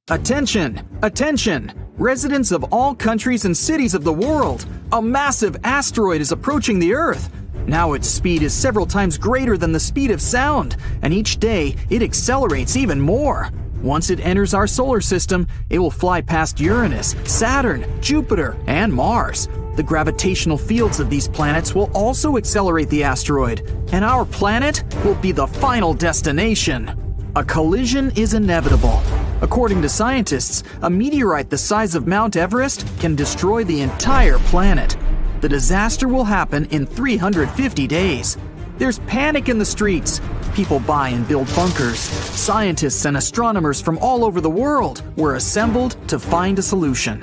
Attention! Attention! Residents of all countries and cities of the world! A massive asteroid is approaching the Earth. Now its speed is several times greater than the speed of sound, and each day it accelerates even more. Once it enters our solar system, it will fly past Uranus, Saturn, Jupiter, and Mars. The gravitational fields of these planets will also accelerate the asteroid, and our planet will be the final destination. A collision is inevitable. According to scientists, a meteorite the size of Mount Everest can destroy the entire planet. The disaster will happen in 350 days. There's panic in the streets. People buy and build bunkers. Scientists and astronomers from all over the world were assembled to find a solution.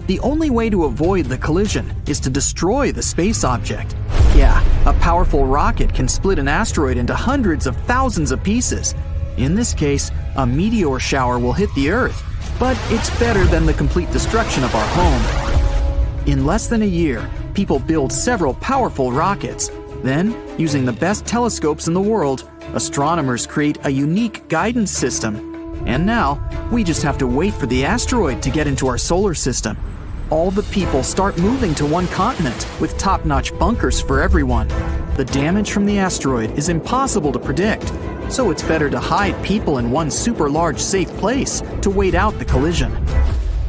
The only way to avoid the collision is to destroy the space object. Yeah, a powerful rocket can split an asteroid into hundreds of thousands of pieces. In this case, a meteor shower will hit the Earth, but it's better than the complete destruction of our home. In less than a year, people build several powerful rockets. Then, using the best telescopes in the world, astronomers create a unique guidance system. And now, we just have to wait for the asteroid to get into our solar system. All the people start moving to one continent with top-notch bunkers for everyone. The damage from the asteroid is impossible to predict, so it's better to hide people in one super large safe place to wait out the collision.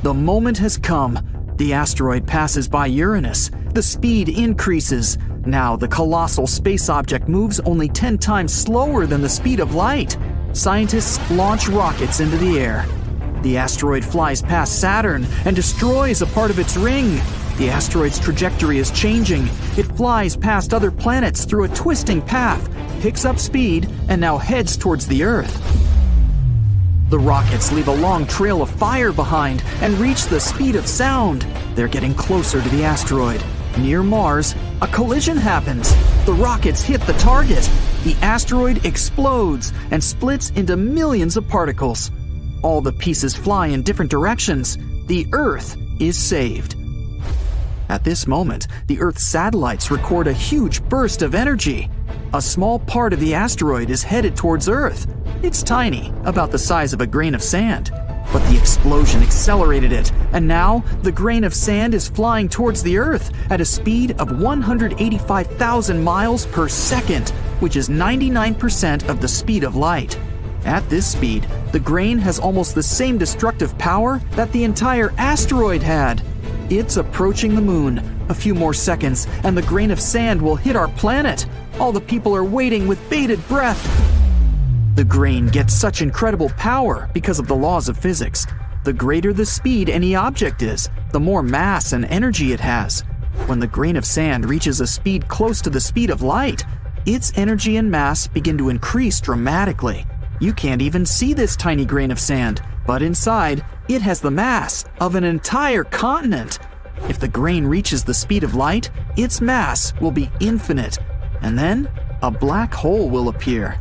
The moment has come. The asteroid passes by Uranus. The speed increases. Now the colossal space object moves only 10 times slower than the speed of light. Scientists launch rockets into the air. The asteroid flies past Saturn and destroys a part of its ring. The asteroid's trajectory is changing. It flies past other planets through a twisting path, picks up speed, and now heads towards the Earth. The rockets leave a long trail of fire behind and reach the speed of sound. They're getting closer to the asteroid. Near Mars, a collision happens. The rockets hit the target. The asteroid explodes and splits into millions of particles. All the pieces fly in different directions. The Earth is saved. At this moment, the Earth's satellites record a huge burst of energy. A small part of the asteroid is headed towards Earth. It's tiny, about the size of a grain of sand. But the explosion accelerated it, and now the grain of sand is flying towards the Earth at a speed of 185,000 miles per second, which is 99% of the speed of light. At this speed, the grain has almost the same destructive power that the entire asteroid had. It's approaching the moon. A few more seconds, and the grain of sand will hit our planet. All the people are waiting with bated breath. The grain gets such incredible power because of the laws of physics. The greater the speed any object is, the more mass and energy it has. When the grain of sand reaches a speed close to the speed of light, its energy and mass begin to increase dramatically. You can't even see this tiny grain of sand, but inside, it has the mass of an entire continent. If the grain reaches the speed of light, its mass will be infinite, and then a black hole will appear.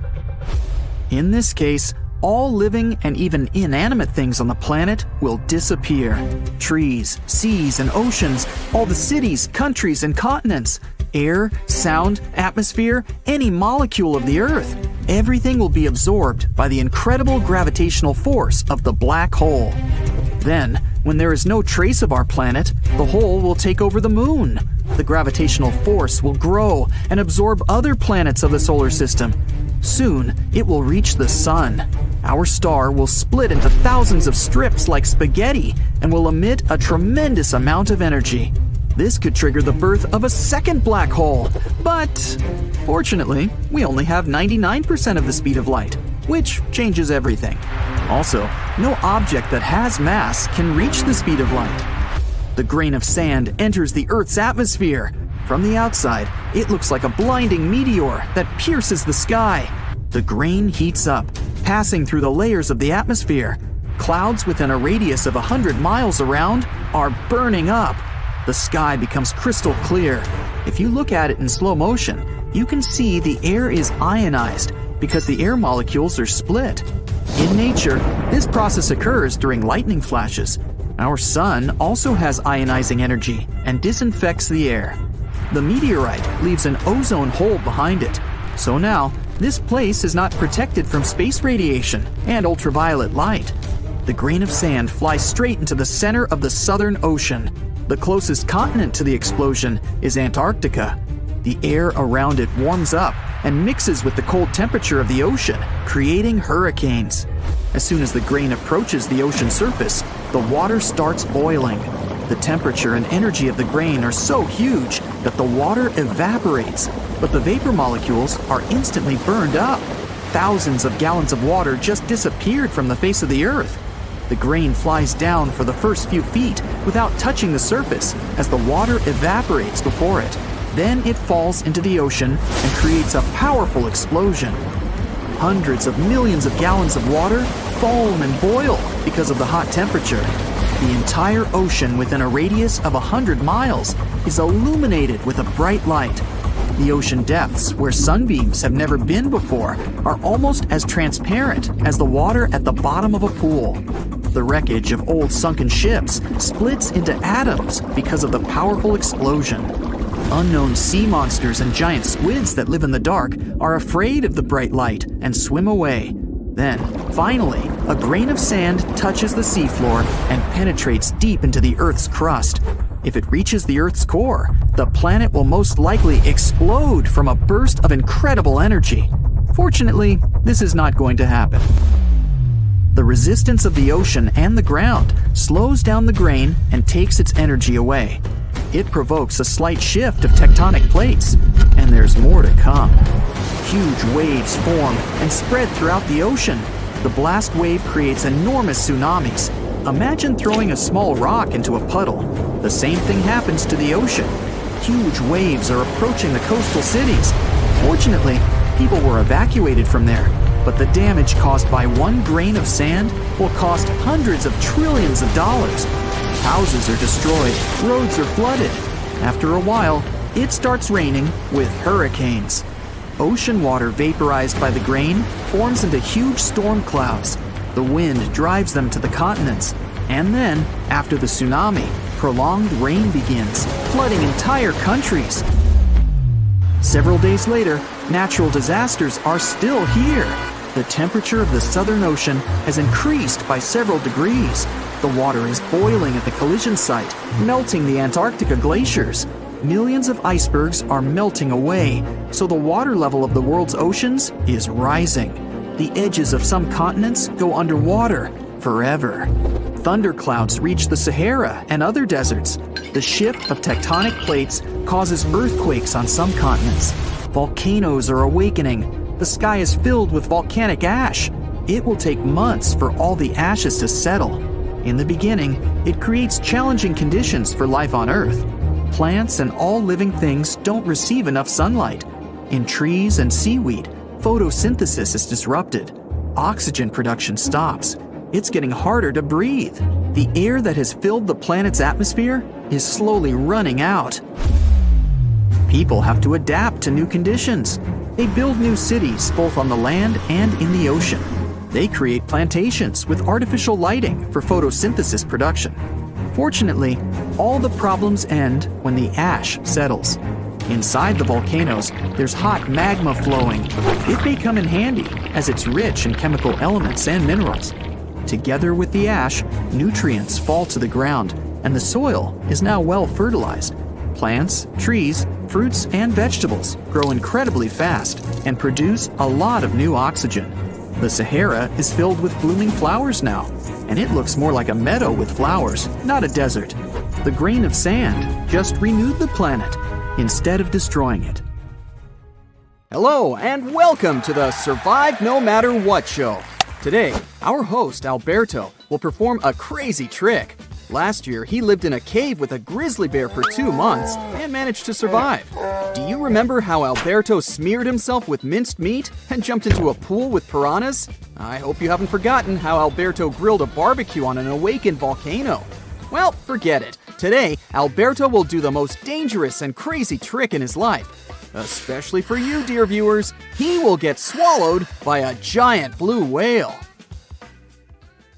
In this case, all living and even inanimate things on the planet will disappear. Trees, seas, and oceans, all the cities, countries, and continents, air, sound, atmosphere, any molecule of the Earth, everything will be absorbed by the incredible gravitational force of the black hole. Then, when there is no trace of our planet, the hole will take over the moon. The gravitational force will grow and absorb other planets of the solar system. Soon, it will reach the sun. Our star will split into thousands of strips like spaghetti and will emit a tremendous amount of energy. This could trigger the birth of a second black hole, but fortunately, we only have 99% of the speed of light, which changes everything. Also, no object that has mass can reach the speed of light. The grain of sand enters the Earth's atmosphere. From the outside, it looks like a blinding meteor that pierces the sky. The grain heats up, passing through the layers of the atmosphere. Clouds within a radius of 100 miles around are burning up. The sky becomes crystal clear. If you look at it in slow motion, you can see the air is ionized because the air molecules are split. In nature, this process occurs during lightning flashes. Our sun also has ionizing energy and disinfects the air. The meteorite leaves an ozone hole behind it. So now, this place is not protected from space radiation and ultraviolet light. The grain of sand flies straight into the center of the Southern Ocean. The closest continent to the explosion is Antarctica. The air around it warms up and mixes with the cold temperature of the ocean, creating hurricanes. As soon as the grain approaches the ocean surface, the water starts boiling. The temperature and energy of the grain are so huge that the water evaporates, but the vapor molecules are instantly burned up. Thousands of gallons of water just disappeared from the face of the Earth. The grain flies down for the first few feet without touching the surface as the water evaporates before it. Then it falls into the ocean and creates a powerful explosion. Hundreds of millions of gallons of water foam and boil because of the hot temperature. The entire ocean within a radius of 100 miles is illuminated with a bright light. The ocean depths, where sunbeams have never been before, are almost as transparent as the water at the bottom of a pool. The wreckage of old sunken ships splits into atoms because of the powerful explosion. Unknown sea monsters and giant squids that live in the dark are afraid of the bright light and swim away. Then, finally, a grain of sand touches the seafloor and penetrates deep into the Earth's crust. If it reaches the Earth's core, the planet will most likely explode from a burst of incredible energy. Fortunately, this is not going to happen. The resistance of the ocean and the ground slows down the grain and takes its energy away. It provokes a slight shift of tectonic plates, and there's more to come. Huge waves form and spread throughout the ocean. The blast wave creates enormous tsunamis. Imagine throwing a small rock into a puddle. The same thing happens to the ocean. Huge waves are approaching the coastal cities. Fortunately, people were evacuated from there, but the damage caused by one grain of sand will cost hundreds of trillions of dollars. Houses are destroyed, roads are flooded. After a while, it starts raining with hurricanes. Ocean water vaporized by the grain forms into huge storm clouds. The wind drives them to the continents. And then, after the tsunami, prolonged rain begins, flooding entire countries. Several days later, natural disasters are still here. The temperature of the Southern Ocean has increased by several degrees. The water is boiling at the collision site, melting the Antarctica glaciers. Millions of icebergs are melting away, so the water level of the world's oceans is rising. The edges of some continents go underwater forever. Thunderclouds reach the Sahara and other deserts. The shift of tectonic plates causes earthquakes on some continents. Volcanoes are awakening. The sky is filled with volcanic ash. It will take months for all the ashes to settle. In the beginning, it creates challenging conditions for life on Earth. Plants and all living things don't receive enough sunlight. In trees and seaweed, photosynthesis is disrupted. Oxygen production stops. It's getting harder to breathe. The air that has filled the planet's atmosphere is slowly running out. People have to adapt to new conditions. They build new cities both on the land and in the ocean. They create plantations with artificial lighting for photosynthesis production. Fortunately, all the problems end when the ash settles. Inside the volcanoes, there's hot magma flowing. It may come in handy as it's rich in chemical elements and minerals. Together with the ash, nutrients fall to the ground, and the soil is now well fertilized. Plants, trees, fruits, and vegetables grow incredibly fast and produce a lot of new oxygen. The Sahara is filled with blooming flowers now, and it looks more like a meadow with flowers, not a desert. The grain of sand just renewed the planet instead of destroying it. Hello, and welcome to the Survive No Matter What show. Today, our host, Alberto, will perform a crazy trick. Last year, he lived in a cave with a grizzly bear for 2 months and managed to survive. Do you remember how Alberto smeared himself with minced meat and jumped into a pool with piranhas? I hope you haven't forgotten how Alberto grilled a barbecue on an awakened volcano. Well, forget it. Today, Alberto will do the most dangerous and crazy trick in his life. Especially for you, dear viewers, he will get swallowed by a giant blue whale.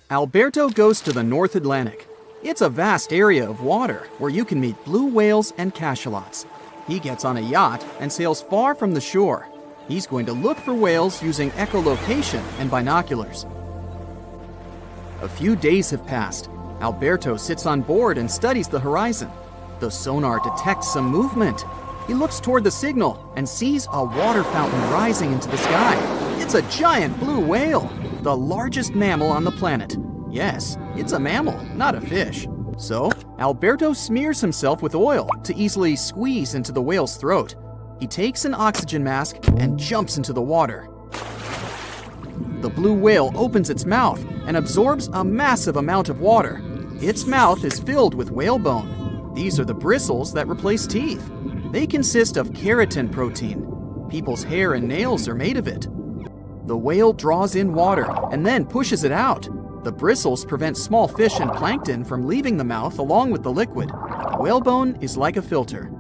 Alberto goes to the North Atlantic. It's a vast area of water where you can meet blue whales and cachalots. He gets on a yacht and sails far from the shore. He's going to look for whales using echolocation and binoculars. A few days have passed. Alberto sits on board and studies the horizon. The sonar detects some movement. He looks toward the signal and sees a water fountain rising into the sky. It's a giant blue whale, the largest mammal on the planet. Yes, it's a mammal, not a fish. So, Alberto smears himself with oil to easily squeeze into the whale's throat. He takes an oxygen mask and jumps into the water. The blue whale opens its mouth and absorbs a massive amount of water. Its mouth is filled with whalebone. These are the bristles that replace teeth. They consist of keratin protein. People's hair and nails are made of it. The whale draws in water and then pushes it out. The bristles prevent small fish and plankton from leaving the mouth along with the liquid. Whalebone is like a filter.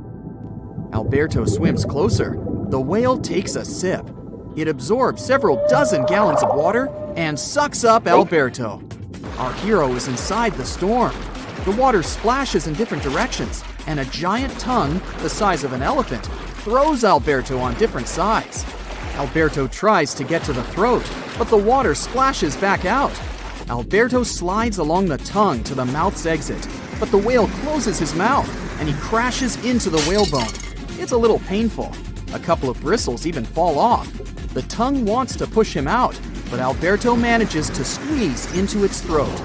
Alberto swims closer. The whale takes a sip. It absorbs several dozen gallons of water and sucks up Alberto. Our hero is inside the storm. The water splashes in different directions, and a giant tongue, the size of an elephant, throws Alberto on different sides. Alberto tries to get to the throat, but the water splashes back out. Alberto slides along the tongue to the mouth's exit, but the whale closes his mouth, and he crashes into the whalebone. It's a little painful. A couple of bristles even fall off. The tongue wants to push him out, but Alberto manages to squeeze into its throat.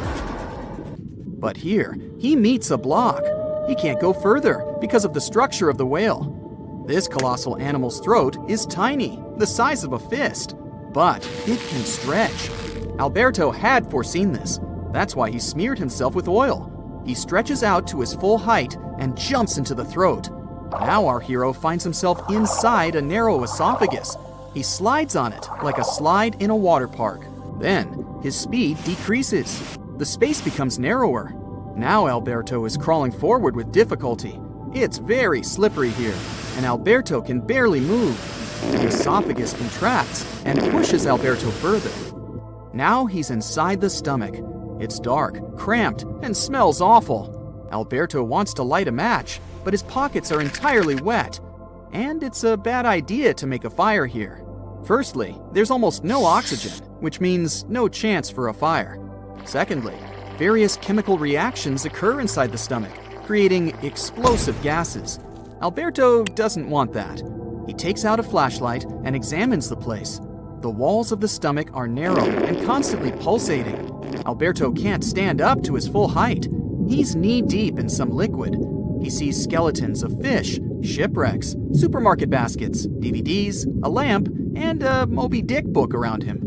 But here, he meets a block. He can't go further because of the structure of the whale. This colossal animal's throat is tiny, the size of a fist, but it can stretch. Alberto had foreseen this. That's why he smeared himself with oil. He stretches out to his full height and jumps into the throat. Now our hero finds himself inside a narrow esophagus. He slides on it like a slide in a water park. Then his speed decreases. The space becomes narrower. Now Alberto is crawling forward with difficulty. It's very slippery here, and Alberto can barely move. The esophagus contracts and pushes Alberto further. Now he's inside the stomach. It's dark, cramped, and smells awful. Alberto wants to light a match, but his pockets are entirely wet. And it's a bad idea to make a fire here. Firstly, there's almost no oxygen, which means no chance for a fire. Secondly, various chemical reactions occur inside the stomach, creating explosive gases. Alberto doesn't want that. He takes out a flashlight and examines the place. The walls of the stomach are narrow and constantly pulsating. Alberto can't stand up to his full height. He's knee-deep in some liquid. He sees skeletons of fish, shipwrecks, supermarket baskets, DVDs, a lamp, and a Moby Dick book around him.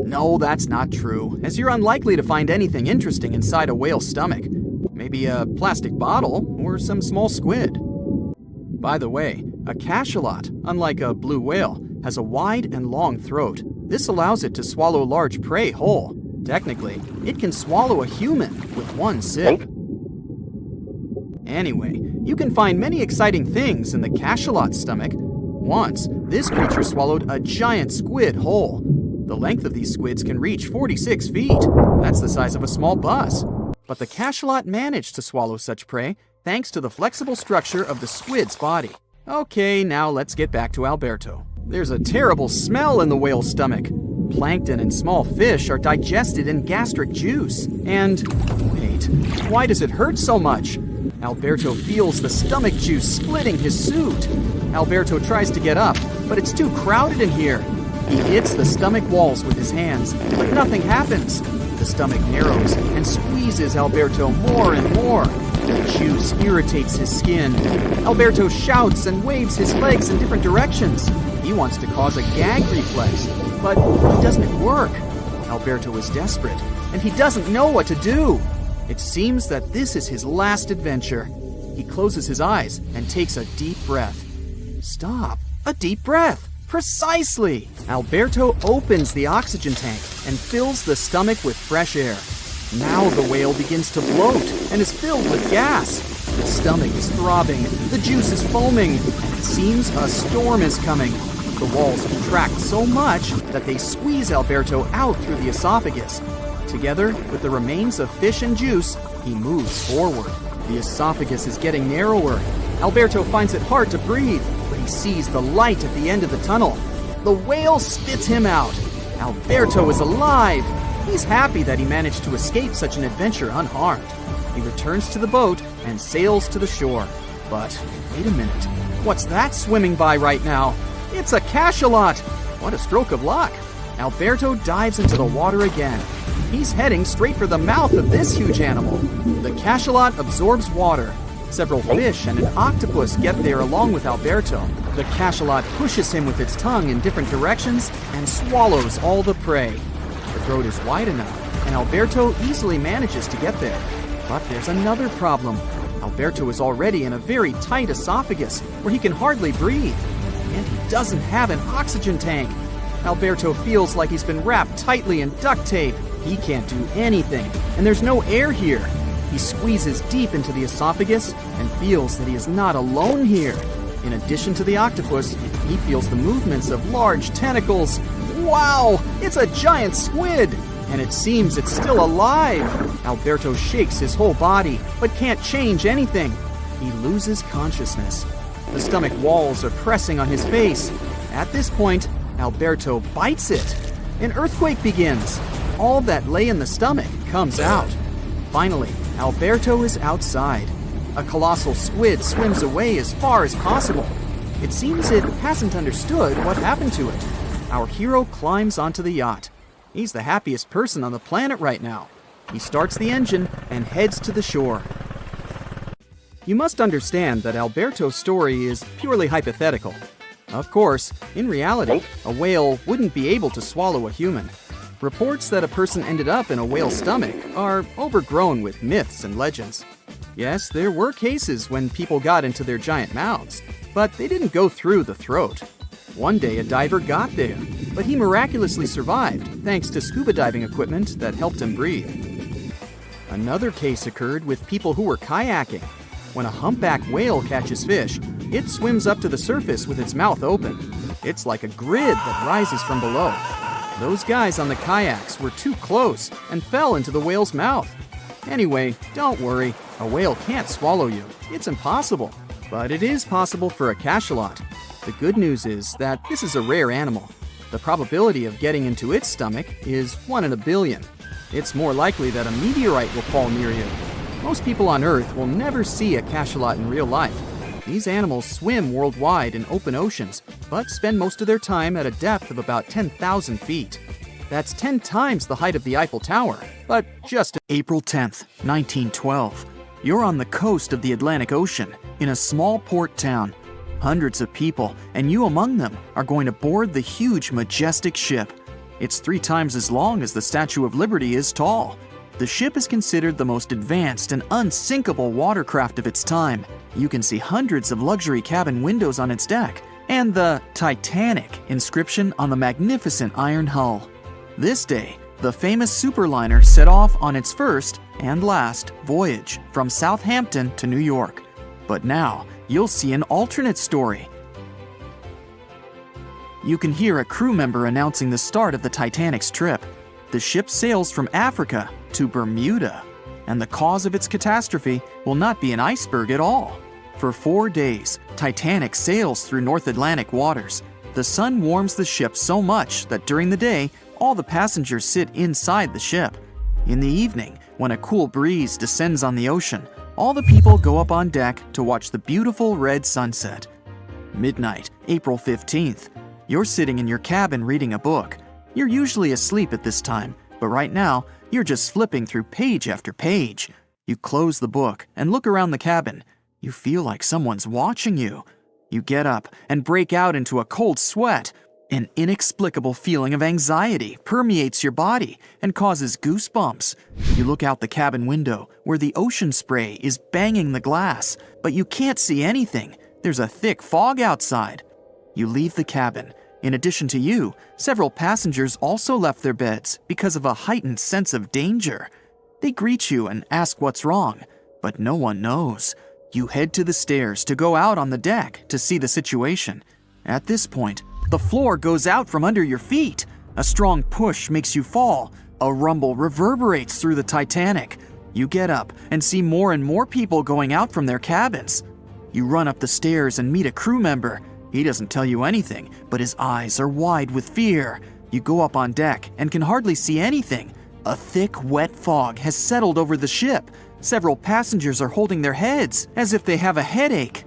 No, that's not true, as you're unlikely to find anything interesting inside a whale's stomach. Maybe a plastic bottle or some small squid. By the way, a cachalot, unlike a blue whale, has a wide and long throat. This allows it to swallow large prey whole. Technically, it can swallow a human with one sip. Anyway, you can find many exciting things in the cachalot's stomach. Once, this creature swallowed a giant squid whole. The length of these squids can reach 46 feet. That's the size of a small bus. But the cachalot managed to swallow such prey thanks to the flexible structure of the squid's body. Okay, now let's get back to Alberto. There's a terrible smell in the whale's stomach. Plankton and small fish are digested in gastric juice. And, wait, why does it hurt so much? Alberto feels the stomach juice splitting his suit. Alberto tries to get up, but it's too crowded in here. He hits the stomach walls with his hands, but nothing happens. The stomach narrows and squeezes Alberto more and more. The juice irritates his skin. Alberto shouts and waves his legs in different directions. He wants to cause a gag reflex, but it doesn't work. Alberto is desperate, and he doesn't know what to do. It seems that this is his last adventure. He closes his eyes and takes a deep breath. Stop. A deep breath. Precisely. Alberto opens the oxygen tank and fills the stomach with fresh air. Now the whale begins to bloat and is filled with gas. The stomach is throbbing, the juice is foaming, and it seems a storm is coming. The walls contract so much that they squeeze Alberto out through the esophagus. Together with the remains of fish and juice, he moves forward. The esophagus is getting narrower. Alberto finds it hard to breathe, but he sees the light at the end of the tunnel. The whale spits him out. Alberto is alive. He's happy that he managed to escape such an adventure unharmed. He returns to the boat and sails to the shore. But wait a minute, what's that swimming by right now? It's a cachalot! What a stroke of luck! Alberto dives into the water again. He's heading straight for the mouth of this huge animal. The cachalot absorbs water. Several fish and an octopus get there along with Alberto. The cachalot pushes him with its tongue in different directions and swallows all the prey. The throat is wide enough, and Alberto easily manages to get there. But there's another problem. Alberto is already in a very tight esophagus where he can hardly breathe. And he doesn't have an oxygen tank. Alberto feels like he's been wrapped tightly in duct tape. He can't do anything, and there's no air here. He squeezes deep into the esophagus and feels that he is not alone here. In addition to the octopus, he feels the movements of large tentacles. Wow! It's a giant squid! And it seems it's still alive. Alberto shakes his whole body, but can't change anything. He loses consciousness. The stomach walls are pressing on his face. At this point, Alberto bites it. An earthquake begins. All that lay in the stomach comes out. Finally, Alberto is outside. A colossal squid swims away as far as possible. It seems it hasn't understood what happened to it. Our hero climbs onto the yacht. He's the happiest person on the planet right now. He starts the engine and heads to the shore. You must understand that Alberto's story is purely hypothetical. Of course, in reality, a whale wouldn't be able to swallow a human. Reports that a person ended up in a whale's stomach are overgrown with myths and legends. Yes, there were cases when people got into their giant mouths, but they didn't go through the throat. One day a diver got there, but he miraculously survived thanks to scuba diving equipment that helped him breathe. Another case occurred with people who were kayaking. When a humpback whale catches fish, it swims up to the surface with its mouth open. It's like a grid that rises from below. Those guys on the kayaks were too close and fell into the whale's mouth. Anyway, don't worry, a whale can't swallow you. It's impossible. But it is possible for a cachalot. The good news is that this is a rare animal. The probability of getting into its stomach is 1 in a billion. It's more likely that a meteorite will fall near you. Most people on Earth will never see a cachalot in real life. These animals swim worldwide in open oceans, but spend most of their time at a depth of about 10,000 feet. That's 10 times the height of the Eiffel Tower, but just April 10th, 1912. You're on the coast of the Atlantic Ocean, in a small port town. Hundreds of people, and you among them, are going to board the huge, majestic ship. It's 3 times as long as the Statue of Liberty is tall. The ship is considered the most advanced and unsinkable watercraft of its time. You can see hundreds of luxury cabin windows on its deck, and the Titanic inscription on the magnificent iron hull. This day, the famous superliner set off on its first and last voyage from Southampton to New York. But now, you'll see an alternate story. You can hear a crew member announcing the start of the Titanic's trip. The ship sails from Africa to Bermuda, and the cause of its catastrophe will not be an iceberg at all. For 4 days, Titanic sails through North Atlantic waters. The sun warms the ship so much that during the day, all the passengers sit inside the ship. In the evening, when a cool breeze descends on the ocean, all the people go up on deck to watch the beautiful red sunset. Midnight, April 15th. You're sitting in your cabin reading a book. You're usually asleep at this time, but right now, you're just flipping through page after page. You close the book and look around the cabin. You feel like someone's watching you. You get up and break out into a cold sweat. An inexplicable feeling of anxiety permeates your body and causes goosebumps. You look out the cabin window where the ocean spray is banging the glass, but you can't see anything. There's a thick fog outside. You leave the cabin. In addition to you, several passengers also left their beds because of a heightened sense of danger. They greet you and ask what's wrong, but no one knows. You head to the stairs to go out on the deck to see the situation. At this point, the floor goes out from under your feet. A strong push makes you fall. A rumble reverberates through the Titanic. You get up and see more and more people going out from their cabins. You run up the stairs and meet a crew member. He doesn't tell you anything, but his eyes are wide with fear. You go up on deck and can hardly see anything. A thick, wet fog has settled over the ship. Several passengers are holding their heads as if they have a headache.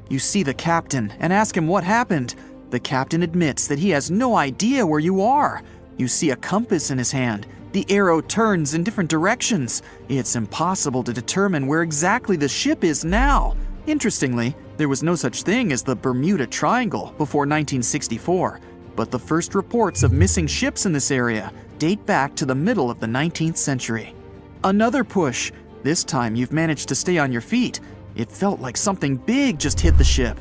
You see the captain and ask him what happened. The captain admits that he has no idea where you are. You see a compass in his hand. The arrow turns in different directions. It's impossible to determine where exactly the ship is now. Interestingly, there was no such thing as the Bermuda Triangle before 1964, but the first reports of missing ships in this area date back to the middle of the 19th century. Another push. This time you've managed to stay on your feet. It felt like something big just hit the ship.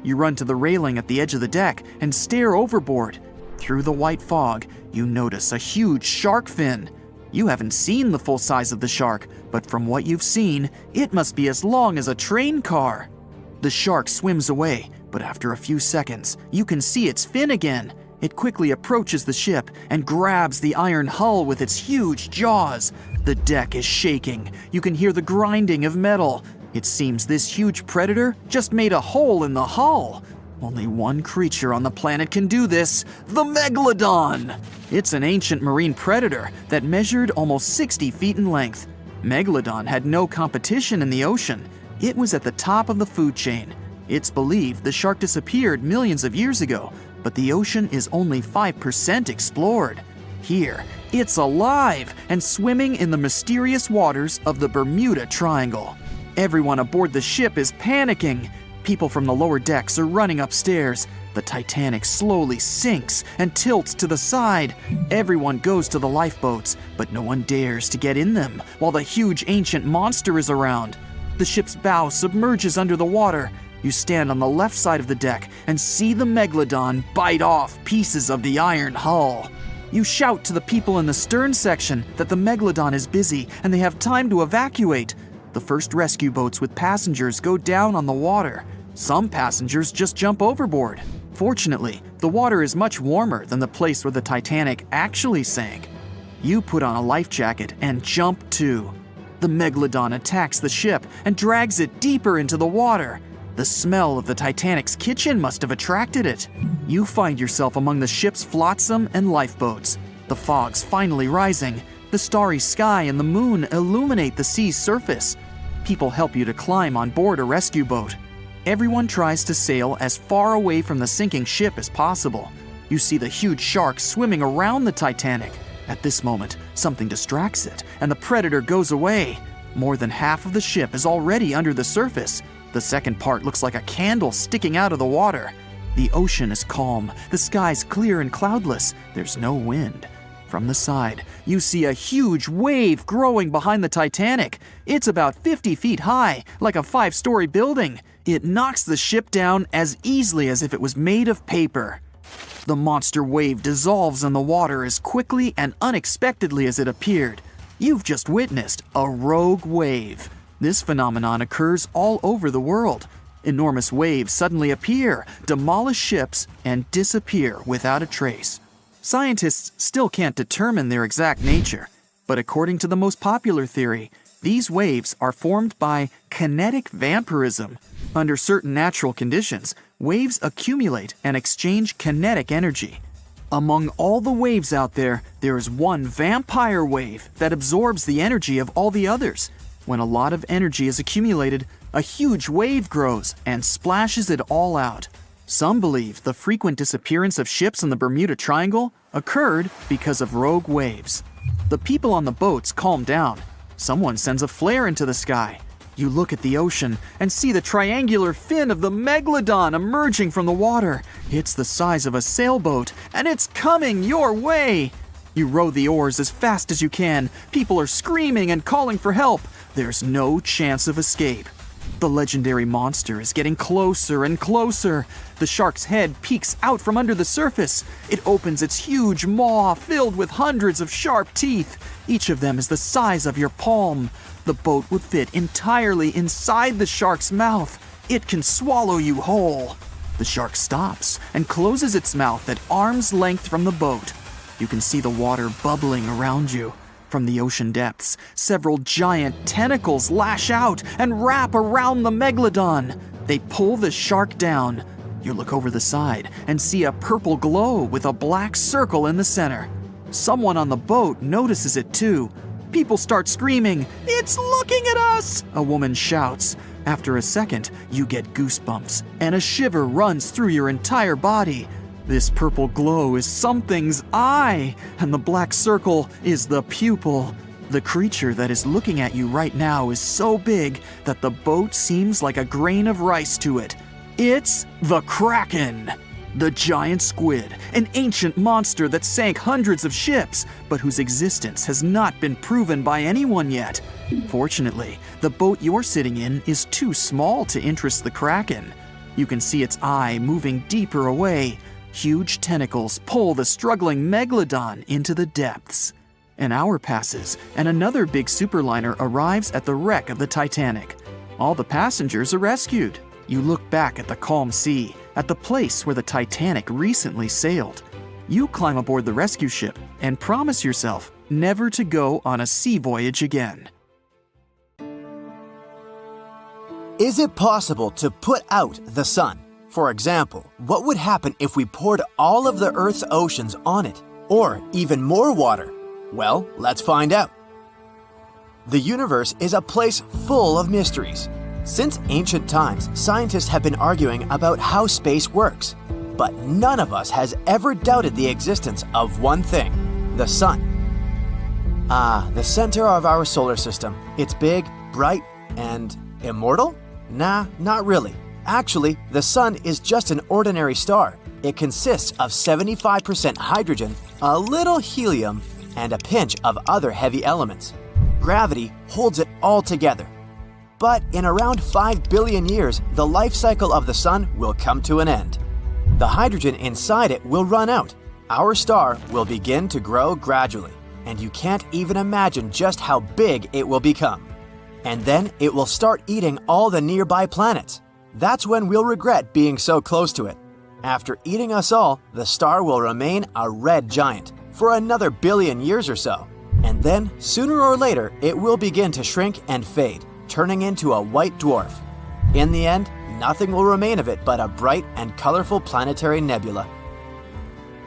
You run to the railing at the edge of the deck and stare overboard. Through the white fog, you notice a huge shark fin. You haven't seen the full size of the shark, but from what you've seen, it must be as long as a train car. The shark swims away, but after a few seconds, you can see its fin again. It quickly approaches the ship and grabs the iron hull with its huge jaws. The deck is shaking. You can hear the grinding of metal. It seems this huge predator just made a hole in the hull. Only one creature on the planet can do this, the Megalodon. It's an ancient marine predator that measured almost 60 feet in length. Megalodon had no competition in the ocean. It was at the top of the food chain. It's believed the shark disappeared millions of years ago, but the ocean is only 5% explored. Here, it's alive and swimming in the mysterious waters of the Bermuda Triangle. Everyone aboard the ship is panicking. People from the lower decks are running upstairs. The Titanic slowly sinks and tilts to the side. Everyone goes to the lifeboats, but no one dares to get in them while the huge ancient monster is around. The ship's bow submerges under the water. You stand on the left side of the deck and see the Megalodon bite off pieces of the iron hull. You shout to the people in the stern section that the Megalodon is busy and they have time to evacuate. The first rescue boats with passengers go down on the water. Some passengers just jump overboard. Fortunately, the water is much warmer than the place where the Titanic actually sank. You put on a life jacket and jump too. The Megalodon attacks the ship and drags it deeper into the water. The smell of the Titanic's kitchen must have attracted it. You find yourself among the ship's flotsam and lifeboats. The fog's finally rising. The starry sky and the moon illuminate the sea's surface. People help you to climb on board a rescue boat. Everyone tries to sail as far away from the sinking ship as possible. You see the huge shark swimming around the Titanic. At this moment, something distracts it, and the predator goes away. More than half of the ship is already under the surface. The second part looks like a candle sticking out of the water. The ocean is calm, the sky's clear and cloudless, there's no wind. From the side, you see a huge wave growing behind the Titanic. It's about 50 feet high, like a 5-story building. It knocks the ship down as easily as if it was made of paper. The monster wave dissolves in the water as quickly and unexpectedly as it appeared. You've just witnessed a rogue wave. This phenomenon occurs all over the world. Enormous waves suddenly appear, demolish ships, and disappear without a trace. Scientists still can't determine their exact nature, but according to the most popular theory, these waves are formed by kinetic vampirism. Under certain natural conditions, waves accumulate and exchange kinetic energy. Among all the waves out there, there is one vampire wave that absorbs the energy of all the others. When a lot of energy is accumulated, a huge wave grows and splashes it all out. Some believe the frequent disappearance of ships in the Bermuda Triangle occurred because of rogue waves. The people on the boats calm down. Someone sends a flare into the sky. You look at the ocean and see the triangular fin of the Megalodon emerging from the water. It's the size of a sailboat, and it's coming your way. You row the oars as fast as you can. People are screaming and calling for help. There's no chance of escape. The legendary monster is getting closer and closer. The shark's head peeks out from under the surface. It opens its huge maw filled with hundreds of sharp teeth. Each of them is the size of your palm. The boat would fit entirely inside the shark's mouth. It can swallow you whole. The shark stops and closes its mouth at arm's length from the boat. You can see the water bubbling around you. From the ocean depths, several giant tentacles lash out and wrap around the Megalodon. They pull the shark down. You look over the side and see a purple glow with a black circle in the center. Someone on the boat notices it too. People start screaming, "It's looking at us!" a woman shouts. After a second, you get goosebumps, and a shiver runs through your entire body. This purple glow is something's eye, and the black circle is the pupil. The creature that is looking at you right now is so big that the boat seems like a grain of rice to it. It's the Kraken! The giant squid, an ancient monster that sank hundreds of ships, but whose existence has not been proven by anyone yet. Fortunately, the boat you're sitting in is too small to interest the Kraken. You can see its eye moving deeper away. Huge tentacles pull the struggling Megalodon into the depths. An hour passes, and another big superliner arrives at the wreck of the Titanic. All the passengers are rescued. You look back at the calm sea, at the place where the Titanic recently sailed. You climb aboard the rescue ship and promise yourself never to go on a sea voyage again. Is it possible to put out the sun? For example, what would happen if we poured all of the Earth's oceans on it? Or even more water? Well, let's find out. The universe is a place full of mysteries. Since ancient times, scientists have been arguing about how space works. But none of us has ever doubted the existence of one thing: the sun. The center of our solar system. It's big, bright, and immortal? Nah, not really. Actually, the sun is just an ordinary star. It consists of 75% hydrogen, a little helium, and a pinch of other heavy elements. Gravity holds it all together. But in around 5 billion years, the life cycle of the sun will come to an end. The hydrogen inside it will run out. Our star will begin to grow gradually, and you can't even imagine just how big it will become. And then it will start eating all the nearby planets. That's when we'll regret being so close to it. After eating us all, the star will remain a red giant for another billion years or so. And then, sooner or later, it will begin to shrink and fade, turning into a white dwarf. In the end, nothing will remain of it but a bright and colorful planetary nebula.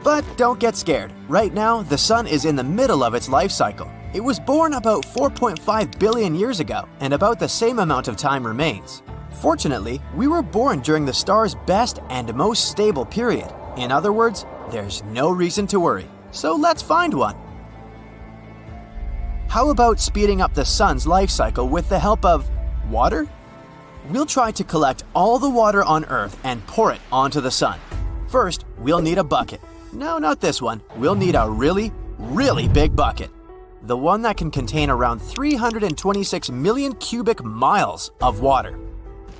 But don't get scared. Right now, the sun is in the middle of its life cycle. It was born about 4.5 billion years ago, and about the same amount of time remains. Fortunately, we were born during the star's best and most stable period. In other words, there's no reason to worry. So let's find one. How about speeding up the sun's life cycle with the help of water? We'll try to collect all the water on Earth and pour it onto the sun. First, we'll need a bucket. No, not this one. We'll need a really, really big bucket. The one that can contain around 326 million cubic miles of water.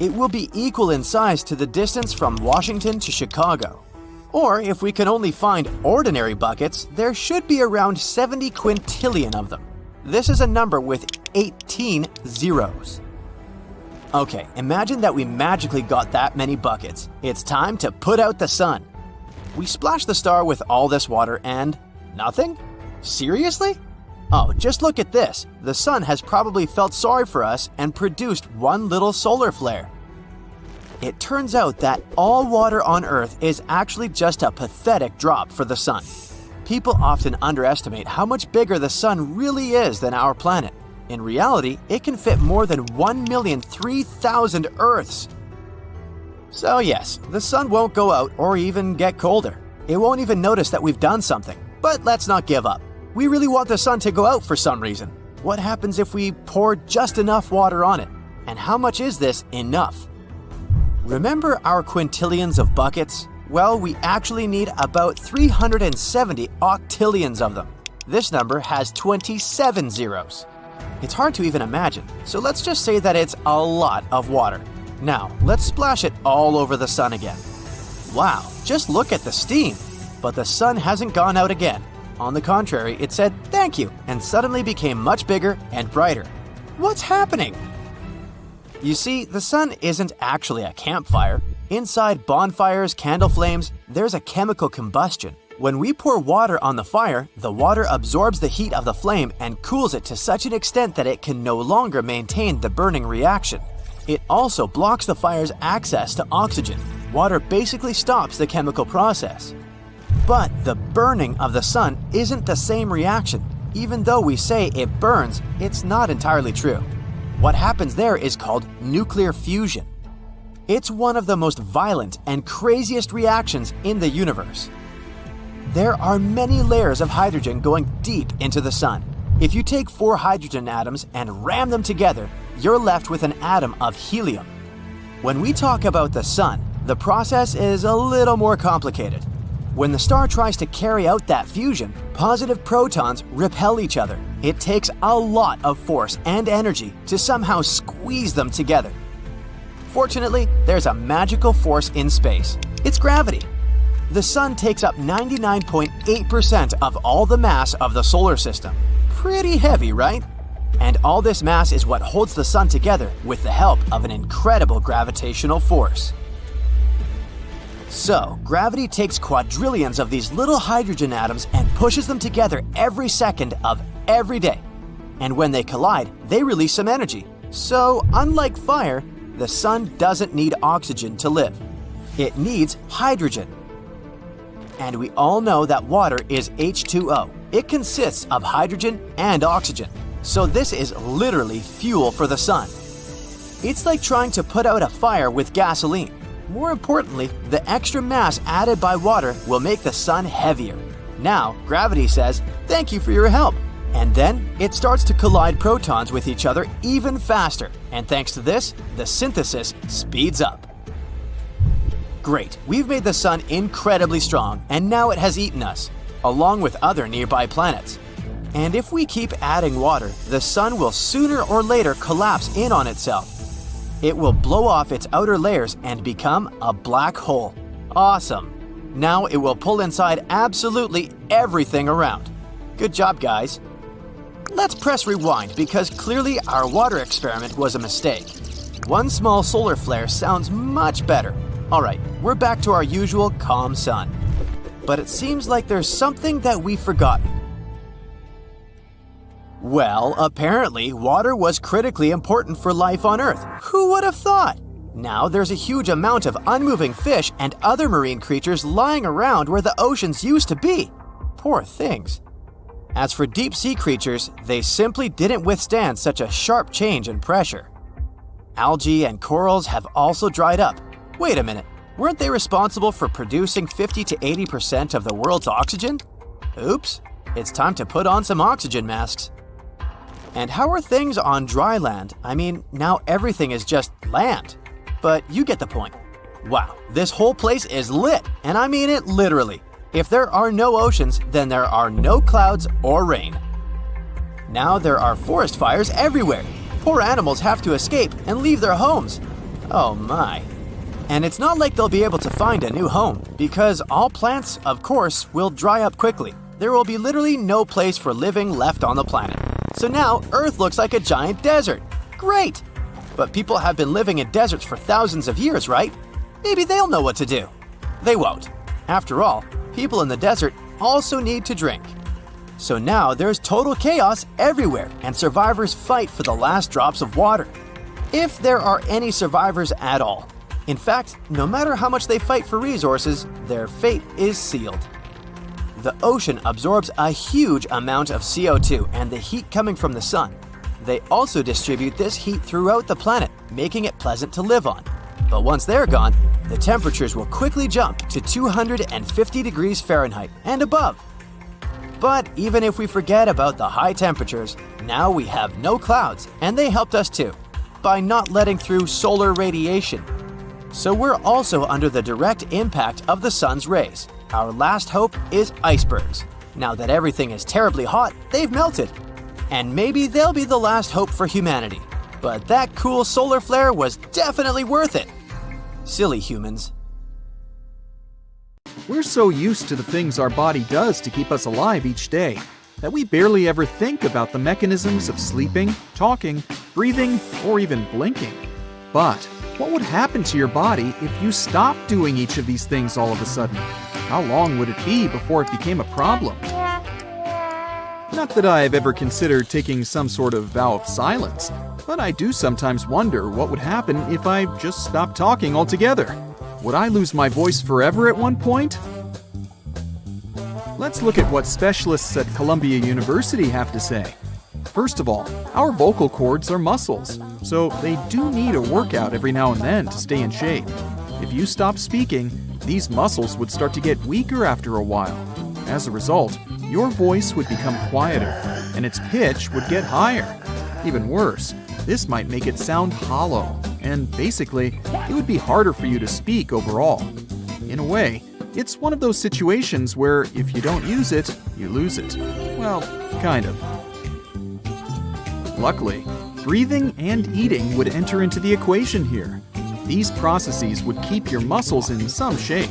It will be equal in size to the distance from Washington to Chicago. Or if we can only find ordinary buckets, there should be around 70 quintillion of them. This is a number with 18 zeros. Okay, imagine that we magically got that many buckets. It's time to put out the sun. We splash the star with all this water and nothing? Seriously? Oh, just look at this. The sun has probably felt sorry for us and produced one little solar flare. It turns out that all water on Earth is actually just a pathetic drop for the sun. People often underestimate how much bigger the sun really is than our planet. In reality, it can fit more than 1,003,000 Earths. So yes, the sun won't go out or even get colder. It won't even notice that we've done something. But let's not give up. We really want the sun to go out for some reason. What happens if we pour just enough water on it? And how much is this enough? Remember our quintillions of buckets? Well, we actually need about 370 octillions of them. This number has 27 zeros. It's hard to even imagine, so let's just say that it's a lot of water. Now, let's splash it all over the sun again. Wow, just look at the steam! But the sun hasn't gone out again. On the contrary, it said thank you and suddenly became much bigger and brighter. What's happening? You see, the sun isn't actually a campfire. Inside bonfires, candle flames, there's a chemical combustion. When we pour water on the fire, the water absorbs the heat of the flame and cools it to such an extent that it can no longer maintain the burning reaction. It also blocks the fire's access to oxygen. Water basically stops the chemical process. But the burning of the sun isn't the same reaction. Even though we say it burns, it's not entirely true. What happens there is called nuclear fusion. It's one of the most violent and craziest reactions in the universe. There are many layers of hydrogen going deep into the sun. If you take 4 hydrogen atoms and ram them together, you're left with an atom of helium. When we talk about the sun, the process is a little more complicated. When the star tries to carry out that fusion, positive protons repel each other. It takes a lot of force and energy to somehow squeeze them together. Fortunately, there's a magical force in space. It's gravity. The sun takes up 99.8% of all the mass of the solar system. Pretty heavy, right? And all this mass is what holds the sun together with the help of an incredible gravitational force. So, gravity takes quadrillions of these little hydrogen atoms and pushes them together every second of every day. And when they collide, they release some energy. So, unlike fire, the sun doesn't need oxygen to live. It needs hydrogen. And we all know that water is H2O. It consists of hydrogen and oxygen. So this is literally fuel for the sun. It's like trying to put out a fire with gasoline. More importantly, the extra mass added by water will make the sun heavier. Now, gravity says, "Thank you for your help." And then it starts to collide protons with each other even faster. And thanks to this, the synthesis speeds up. Great, we've made the sun incredibly strong, and now it has eaten us, along with other nearby planets. And if we keep adding water, the sun will sooner or later collapse in on itself. It will blow off its outer layers and become a black hole. Awesome. Now it will pull inside absolutely everything around. Good job, guys. Let's press rewind because clearly our water experiment was a mistake. One small solar flare sounds much better. All right, we're back to our usual calm sun. But it seems like there's something that we've forgotten. Well, apparently, water was critically important for life on Earth. Who would have thought? Now there's a huge amount of unmoving fish and other marine creatures lying around where the oceans used to be. Poor things. As for deep sea creatures, they simply didn't withstand such a sharp change in pressure. Algae and corals have also dried up. Wait a minute, weren't they responsible for producing 50 to 80% of the world's oxygen? Oops, it's time to put on some oxygen masks. And how are things on dry land? I mean, now everything is just land. But you get the point. Wow, this whole place is lit, and I mean it literally. If there are no oceans, then there are no clouds or rain. Now there are forest fires everywhere. Poor animals have to escape and leave their homes. Oh my. And it's not like they'll be able to find a new home, because all plants, of course, will dry up quickly. There will be literally no place for living left on the planet. So now Earth looks like a giant desert. Great! But people have been living in deserts for thousands of years, right? Maybe they'll know what to do. They won't. After all, people in the desert also need to drink. So now there's total chaos everywhere, and survivors fight for the last drops of water. If there are any survivors at all. In fact, no matter how much they fight for resources, their fate is sealed. The ocean absorbs a huge amount of CO2 and the heat coming from the sun. They also distribute this heat throughout the planet, making it pleasant to live on. But once they're gone, the temperatures will quickly jump to 250 degrees Fahrenheit and above. But even if we forget about the high temperatures, now we have no clouds, and they helped us too, by not letting through solar radiation. So we're also under the direct impact of the sun's rays. Our last hope is icebergs. Now that everything is terribly hot, they've melted. And maybe they'll be the last hope for humanity. But that cool solar flare was definitely worth it. Silly humans. We're so used to the things our body does to keep us alive each day that we barely ever think about the mechanisms of sleeping, talking, breathing, or even blinking. But what would happen to your body if you stopped doing each of these things all of a sudden? How long would it be before it became a problem? Not that I've ever considered taking some sort of vow of silence, but I do sometimes wonder what would happen if I just stopped talking altogether. Would I lose my voice forever at one point? Let's look at what specialists at Columbia University have to say. First of all, our vocal cords are muscles, so they do need a workout every now and then to stay in shape. If you stop speaking, these muscles would start to get weaker after a while. As a result, your voice would become quieter, and its pitch would get higher. Even worse, this might make it sound hollow, and basically, it would be harder for you to speak overall. In a way, it's one of those situations where if you don't use it, you lose it. Well, kind of. Luckily, breathing and eating would enter into the equation here. These processes would keep your muscles in some shape.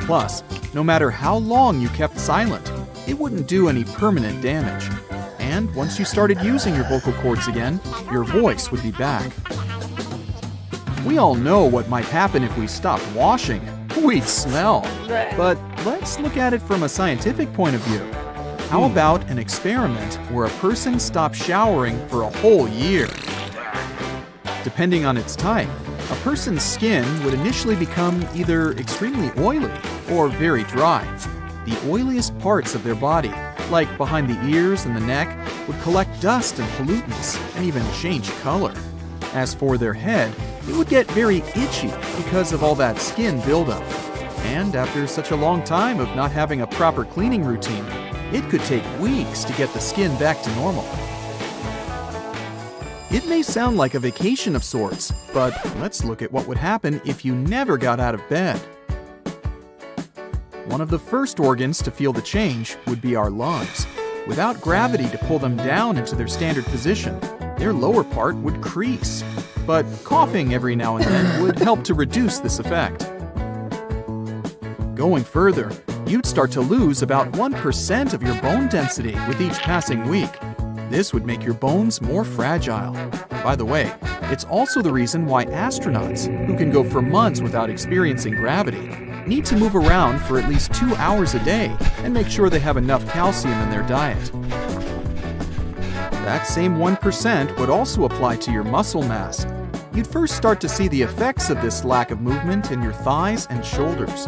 Plus, no matter how long you kept silent, it wouldn't do any permanent damage. And once you started using your vocal cords again, your voice would be back. We all know what might happen if we stopped washing. We'd smell. But let's look at it from a scientific point of view. How about an experiment where a person stops showering for a whole year? Depending on its type, a person's skin would initially become either extremely oily or very dry. The oiliest parts of their body, like behind the ears and the neck, would collect dust and pollutants and even change color. As for their head, it would get very itchy because of all that skin buildup. And after such a long time of not having a proper cleaning routine, it could take weeks to get the skin back to normal. It may sound like a vacation of sorts, but let's look at what would happen if you never got out of bed. One of the first organs to feel the change would be our lungs. Without gravity to pull them down into their standard position, their lower part would crease. But coughing every now and then would help to reduce this effect. Going further, you'd start to lose about 1% of your bone density with each passing week. This would make your bones more fragile. By the way, it's also the reason why astronauts, who can go for months without experiencing gravity, need to move around for at least 2 hours a day and make sure they have enough calcium in their diet. That same 1% would also apply to your muscle mass. You'd first start to see the effects of this lack of movement in your thighs and shoulders.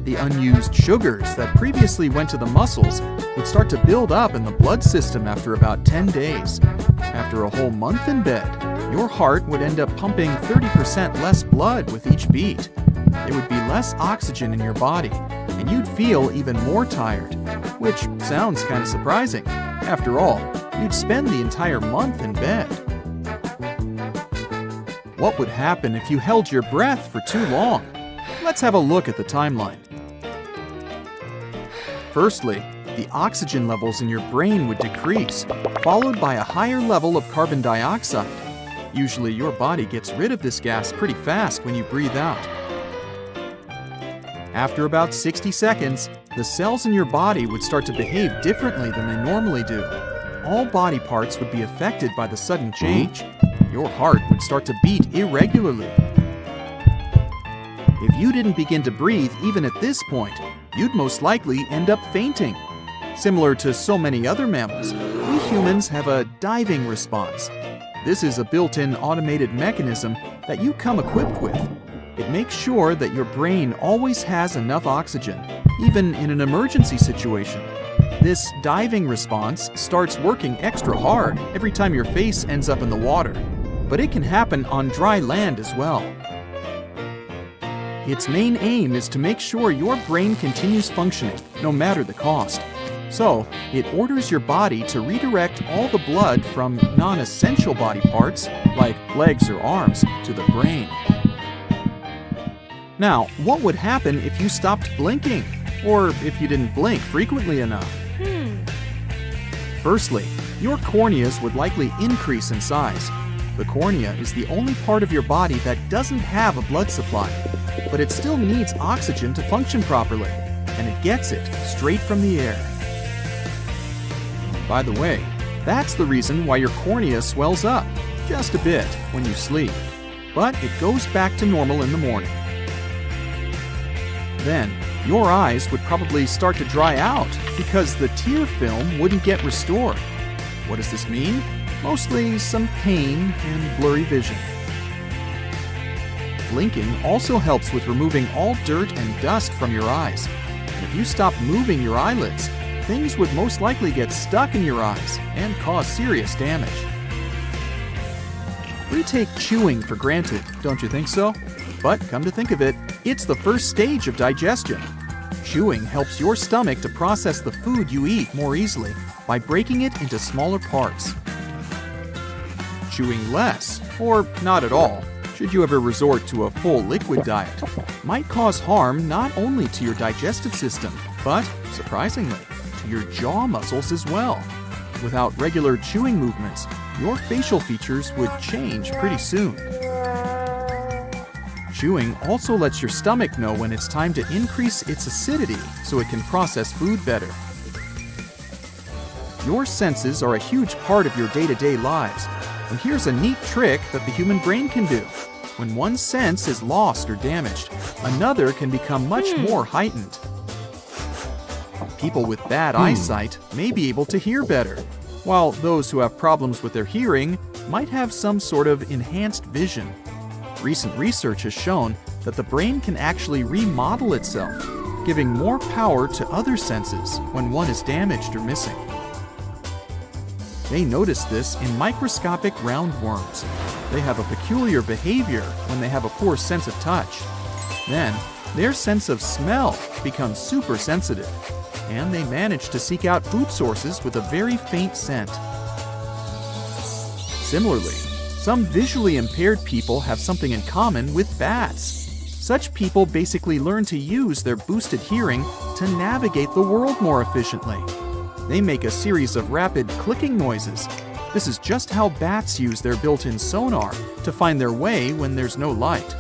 The unused sugars that previously went to the muscles would start to build up in the blood system after about 10 days. After a whole month in bed, your heart would end up pumping 30% less blood with each beat. There would be less oxygen in your body, and you'd feel even more tired, which sounds kind of surprising. After all, you'd spend the entire month in bed. What would happen if you held your breath for too long? Let's have a look at the timeline. Firstly, the oxygen levels in your brain would decrease, followed by a higher level of carbon dioxide. Usually your body gets rid of this gas pretty fast when you breathe out. After about 60 seconds, the cells in your body would start to behave differently than they normally do. All body parts would be affected by the sudden change. Your heart would start to beat irregularly. If you didn't begin to breathe even at this point, you'd most likely end up fainting. Similar to so many other mammals, we humans have a diving response. This is a built-in automated mechanism that you come equipped with. It makes sure that your brain always has enough oxygen, even in an emergency situation. This diving response starts working extra hard every time your face ends up in the water, but it can happen on dry land as well. Its main aim is to make sure your brain continues functioning, no matter the cost. So, it orders your body to redirect all the blood from non-essential body parts, like legs or arms, to the brain. Now, what would happen if you stopped blinking? Or if you didn't blink frequently enough? Firstly, your corneas would likely increase in size. The cornea is the only part of your body that doesn't have a blood supply, but it still needs oxygen to function properly, and it gets it straight from the air. By the way, that's the reason why your cornea swells up, just a bit, when you sleep, but it goes back to normal in the morning. Then, your eyes would probably start to dry out because the tear film wouldn't get restored. What does this mean? Mostly some pain and blurry vision. Blinking also helps with removing all dirt and dust from your eyes. If you stopped moving your eyelids, things would most likely get stuck in your eyes and cause serious damage. We take chewing for granted, don't you think so? But come to think of it, it's the first stage of digestion. Chewing helps your stomach to process the food you eat more easily by breaking it into smaller parts. Chewing less, or not at all, should you ever resort to a full liquid diet, might cause harm not only to your digestive system, but, surprisingly, to your jaw muscles as well. Without regular chewing movements, your facial features would change pretty soon. Chewing also lets your stomach know when it's time to increase its acidity so it can process food better. Your senses are a huge part of your day-to-day lives, and here's a neat trick that the human brain can do. When one sense is lost or damaged, another can become much more heightened. People with bad eyesight may be able to hear better, while those who have problems with their hearing might have some sort of enhanced vision. Recent research has shown that the brain can actually remodel itself, giving more power to other senses when one is damaged or missing. They notice this in microscopic roundworms. They have a peculiar behavior when they have a poor sense of touch. Then, their sense of smell becomes super sensitive, and they manage to seek out food sources with a very faint scent. Similarly, some visually impaired people have something in common with bats. Such people basically learn to use their boosted hearing to navigate the world more efficiently. They make a series of rapid clicking noises. This is just how bats use their built-in sonar to find their way when there's no light.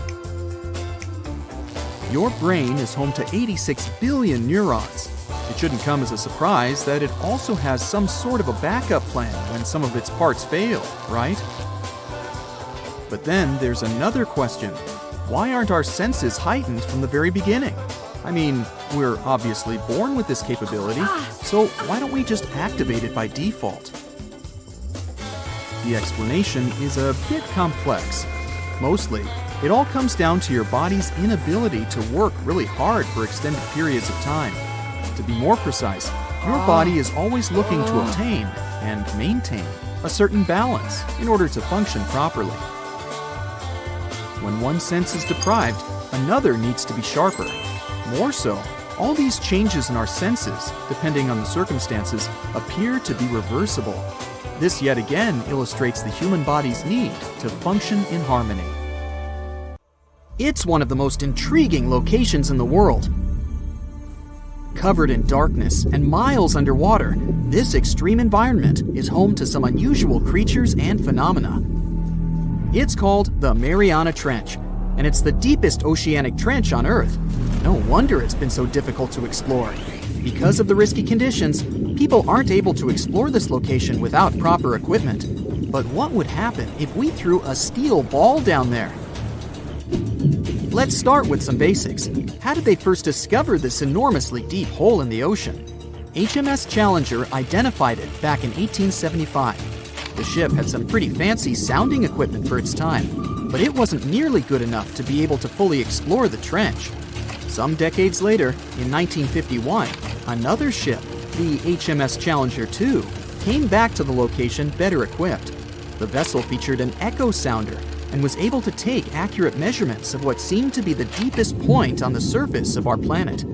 Your brain is home to 86 billion neurons. It shouldn't come as a surprise that it also has some sort of a backup plan when some of its parts fail, right? But then there's another question. Why aren't our senses heightened from the very beginning? I mean, we're obviously born with this capability, so why don't we just activate it by default? The explanation is a bit complex. Mostly, it all comes down to your body's inability to work really hard for extended periods of time. To be more precise, your body is always looking to obtain and maintain a certain balance in order to function properly. When one sense is deprived, another needs to be sharper. More so, all these changes in our senses, depending on the circumstances, appear to be reversible. This yet again illustrates the human body's need to function in harmony. It's one of the most intriguing locations in the world. Covered in darkness and miles underwater, this extreme environment is home to some unusual creatures and phenomena. It's called the Mariana Trench, and it's the deepest oceanic trench on Earth. No wonder it's been so difficult to explore. Because of the risky conditions, people aren't able to explore this location without proper equipment. But what would happen if we threw a steel ball down there? Let's start with some basics. How did they first discover this enormously deep hole in the ocean? HMS Challenger identified it back in 1875. The ship had some pretty fancy sounding equipment for its time, but it wasn't nearly good enough to be able to fully explore the trench. Some decades later, in 1951, another ship, the HMS Challenger II, came back to the location better equipped. The vessel featured an echo sounder and was able to take accurate measurements of what seemed to be the deepest point on the surface of our planet.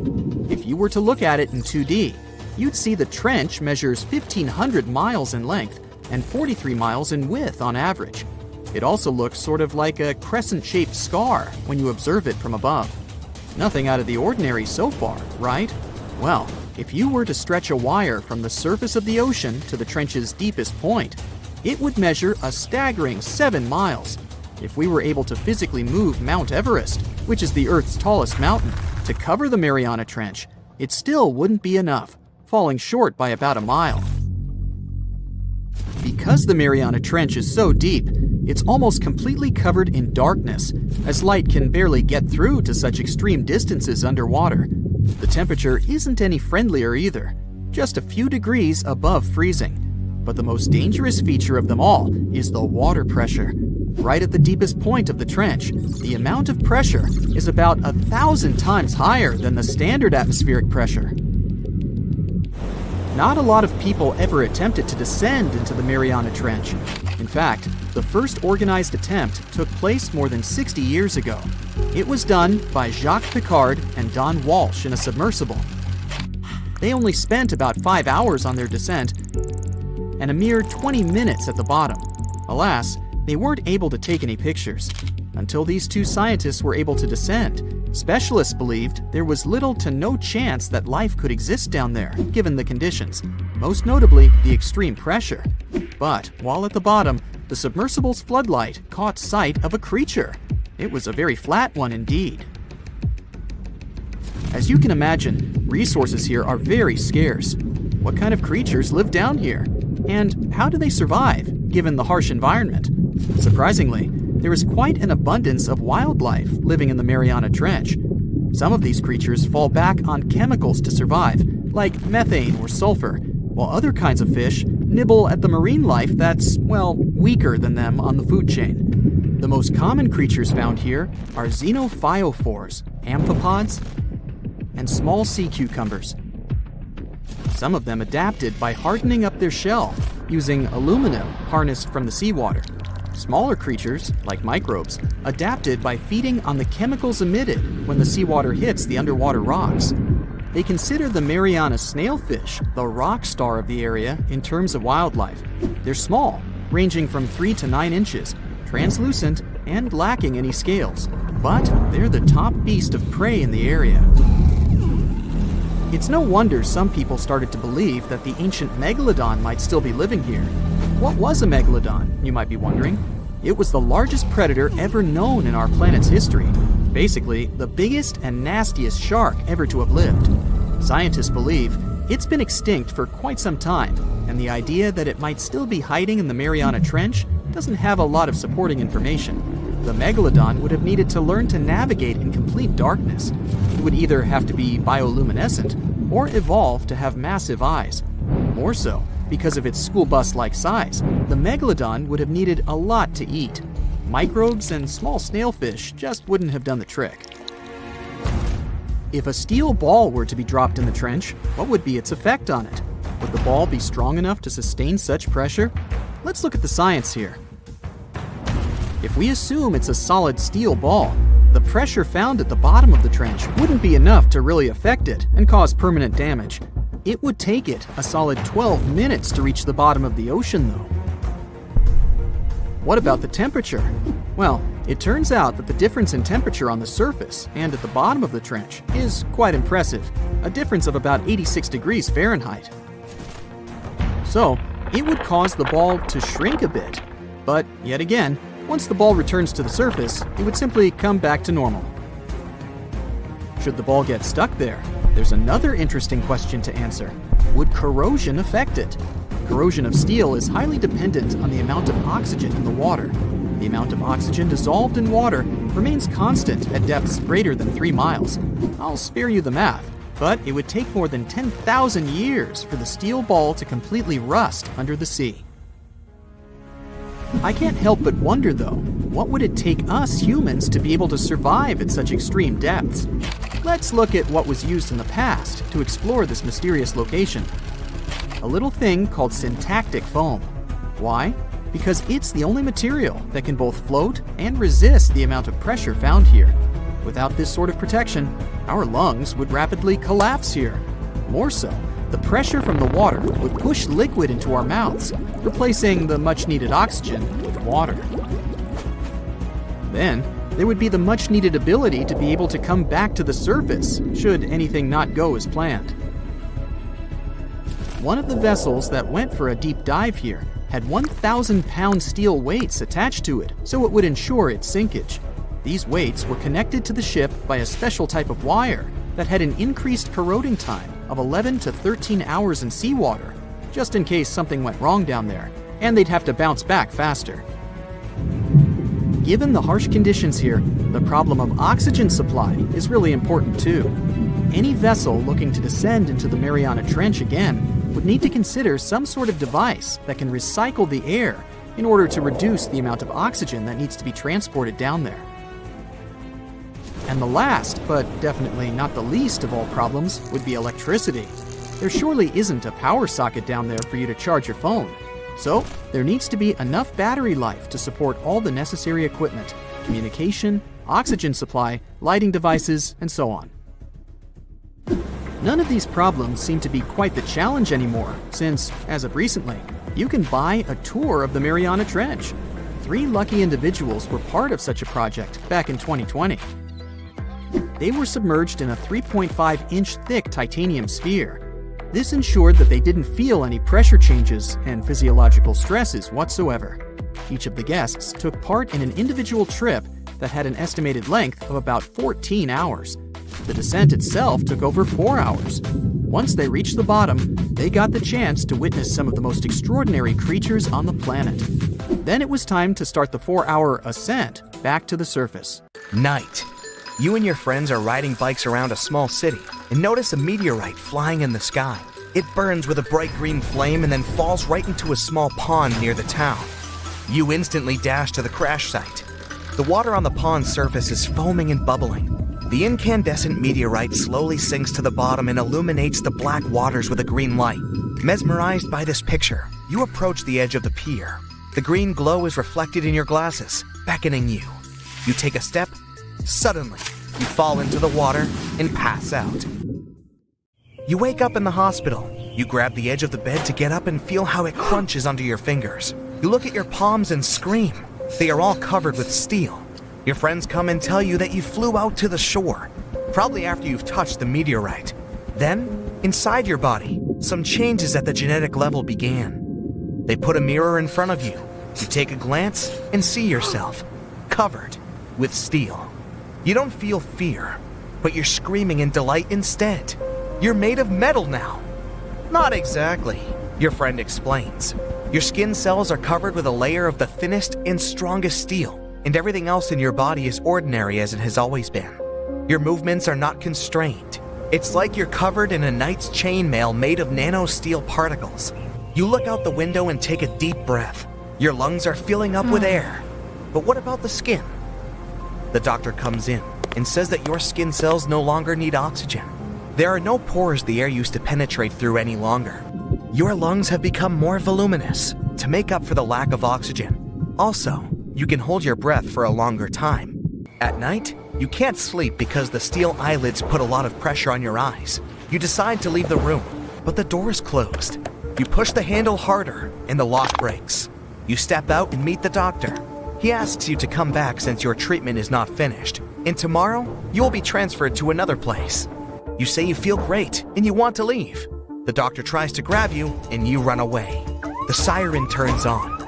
If you were to look at it in 2D, you'd see the trench measures 1,500 miles in length and 43 miles in width on average. It also looks sort of like a crescent-shaped scar when you observe it from above. Nothing out of the ordinary so far, right? Well, if you were to stretch a wire from the surface of the ocean to the trench's deepest point, it would measure a staggering 7 miles. If we were able to physically move Mount Everest, which is the Earth's tallest mountain, to cover the Mariana Trench, it still wouldn't be enough, falling short by about a mile. Because the Mariana Trench is so deep, it's almost completely covered in darkness, as light can barely get through to such extreme distances underwater. The temperature isn't any friendlier either, just a few degrees above freezing. But the most dangerous feature of them all is the water pressure. Right at the deepest point of the trench, the amount of pressure is about 1,000 times higher than the standard atmospheric pressure. Not a lot of people ever attempted to descend into the Mariana Trench. In fact, the first organized attempt took place more than 60 years ago. It was done by Jacques Piccard and Don Walsh in a submersible. They only spent about 5 hours on their descent and a mere 20 minutes at the bottom. Alas, they weren't able to take any pictures. Until these two scientists were able to descend, specialists believed there was little to no chance that life could exist down there, given the conditions, most notably the extreme pressure. But while at the bottom, the submersible's floodlight caught sight of a creature. It was a very flat one indeed. As you can imagine, resources here are very scarce. What kind of creatures live down here? And how do they survive, given the harsh environment? Surprisingly, there is quite an abundance of wildlife living in the Mariana Trench. Some of these creatures fall back on chemicals to survive, like methane or sulfur, while other kinds of fish nibble at the marine life that's, well, weaker than them on the food chain. The most common creatures found here are xenophyophores, amphipods, and small sea cucumbers. Some of them adapted by hardening up their shell using aluminum harnessed from the seawater. Smaller creatures, like microbes, adapted by feeding on the chemicals emitted when the seawater hits the underwater rocks. They consider the Mariana snailfish the rock star of the area in terms of wildlife. They're small, ranging from 3 to 9 inches, translucent, and lacking any scales. But they're the top beast of prey in the area. It's no wonder some people started to believe that the ancient Megalodon might still be living here. What was a Megalodon, you might be wondering? It was the largest predator ever known in our planet's history. Basically, the biggest and nastiest shark ever to have lived. Scientists believe it's been extinct for quite some time, and the idea that it might still be hiding in the Mariana Trench doesn't have a lot of supporting information. The Megalodon would have needed to learn to navigate in complete darkness. It would either have to be bioluminescent or evolve to have massive eyes. More so, because of its school bus-like size, the Megalodon would have needed a lot to eat. Microbes and small snailfish just wouldn't have done the trick. If a steel ball were to be dropped in the trench, what would be its effect on it? Would the ball be strong enough to sustain such pressure? Let's look at the science here. If we assume it's a solid steel ball, the pressure found at the bottom of the trench wouldn't be enough to really affect it and cause permanent damage. It would take it a solid 12 minutes to reach the bottom of the ocean, though. What about the temperature? Well, it turns out that the difference in temperature on the surface and at the bottom of the trench is quite impressive, a difference of about 86 degrees Fahrenheit. So, it would cause the ball to shrink a bit, but yet again, once the ball returns to the surface, it would simply come back to normal. Should the ball get stuck there, there's another interesting question to answer. Would corrosion affect it? Corrosion of steel is highly dependent on the amount of oxygen in the water. The amount of oxygen dissolved in water remains constant at depths greater than 3 miles. I'll spare you the math, but it would take more than 10,000 years for the steel ball to completely rust under the sea. I can't help but wonder, though, what would it take us humans to be able to survive at such extreme depths? Let's look at what was used in the past to explore this mysterious location. A little thing called syntactic foam. Why? Because it's the only material that can both float and resist the amount of pressure found here. Without this sort of protection, our lungs would rapidly collapse here. More so, the pressure from the water would push liquid into our mouths, replacing the much-needed oxygen with water. Then, there would be the much-needed ability to be able to come back to the surface, should anything not go as planned. One of the vessels that went for a deep dive here had 1,000-pound steel weights attached to it, so it would ensure its sinkage. These weights were connected to the ship by a special type of wire that had an increased corroding time of 11 to 13 hours in seawater, just in case something went wrong down there, and they'd have to bounce back faster. Given the harsh conditions here, the problem of oxygen supply is really important too. Any vessel looking to descend into the Mariana Trench again would need to consider some sort of device that can recycle the air in order to reduce the amount of oxygen that needs to be transported down there. And the last, but definitely not the least of all problems, would be electricity. There surely isn't a power socket down there for you to charge your phone. So, there needs to be enough battery life to support all the necessary equipment, communication, oxygen supply, lighting devices, and so on. None of these problems seem to be quite the challenge anymore, since, as of recently, you can buy a tour of the Mariana Trench. 3 lucky individuals were part of such a project back in 2020. They were submerged in a 3.5-inch thick titanium sphere. This ensured that they didn't feel any pressure changes and physiological stresses whatsoever. Each of the guests took part in an individual trip that had an estimated length of about 14 hours. The descent itself took over 4 hours. Once they reached the bottom, they got the chance to witness some of the most extraordinary creatures on the planet. Then it was time to start the 4-hour ascent back to the surface. Night. You and your friends are riding bikes around a small city and notice a meteorite flying in the sky. It burns with a bright green flame and then falls right into a small pond near the town. You instantly dash to the crash site. The water on the pond's surface is foaming and bubbling. The incandescent meteorite slowly sinks to the bottom and illuminates the black waters with a green light. Mesmerized by this picture, you approach the edge of the pier. The green glow is reflected in your glasses, beckoning you. You take a step. Suddenly, you fall into the water and pass out. You wake up in the hospital. You grab the edge of the bed to get up and feel how it crunches under your fingers. You look at your palms and scream. They are all covered with steel. Your friends come and tell you that you flew out to the shore, probably after you've touched the meteorite. Then, inside your body, some changes at the genetic level began. They put a mirror in front of you. You take a glance and see yourself, covered with steel. You don't feel fear, but you're screaming in delight instead. You're made of metal now. Not exactly, your friend explains. Your skin cells are covered with a layer of the thinnest and strongest steel, and everything else in your body is ordinary as it has always been. Your movements are not constrained. It's like you're covered in a knight's chainmail made of nano-steel particles. You look out the window and take a deep breath. Your lungs are filling up with air. But what about the skin? The doctor comes in and says that your skin cells no longer need oxygen. There are no pores the air used to penetrate through any longer. Your lungs have become more voluminous to make up for the lack of oxygen. Also, you can hold your breath for a longer time. At night, you can't sleep because the steel eyelids put a lot of pressure on your eyes. You decide to leave the room, but the door is closed. You push the handle harder and the lock breaks. You step out and meet the doctor. He asks you to come back since your treatment is not finished, and tomorrow you will be transferred to another place. You say you feel great and you want to leave. The doctor tries to grab you and you run away. The siren turns on.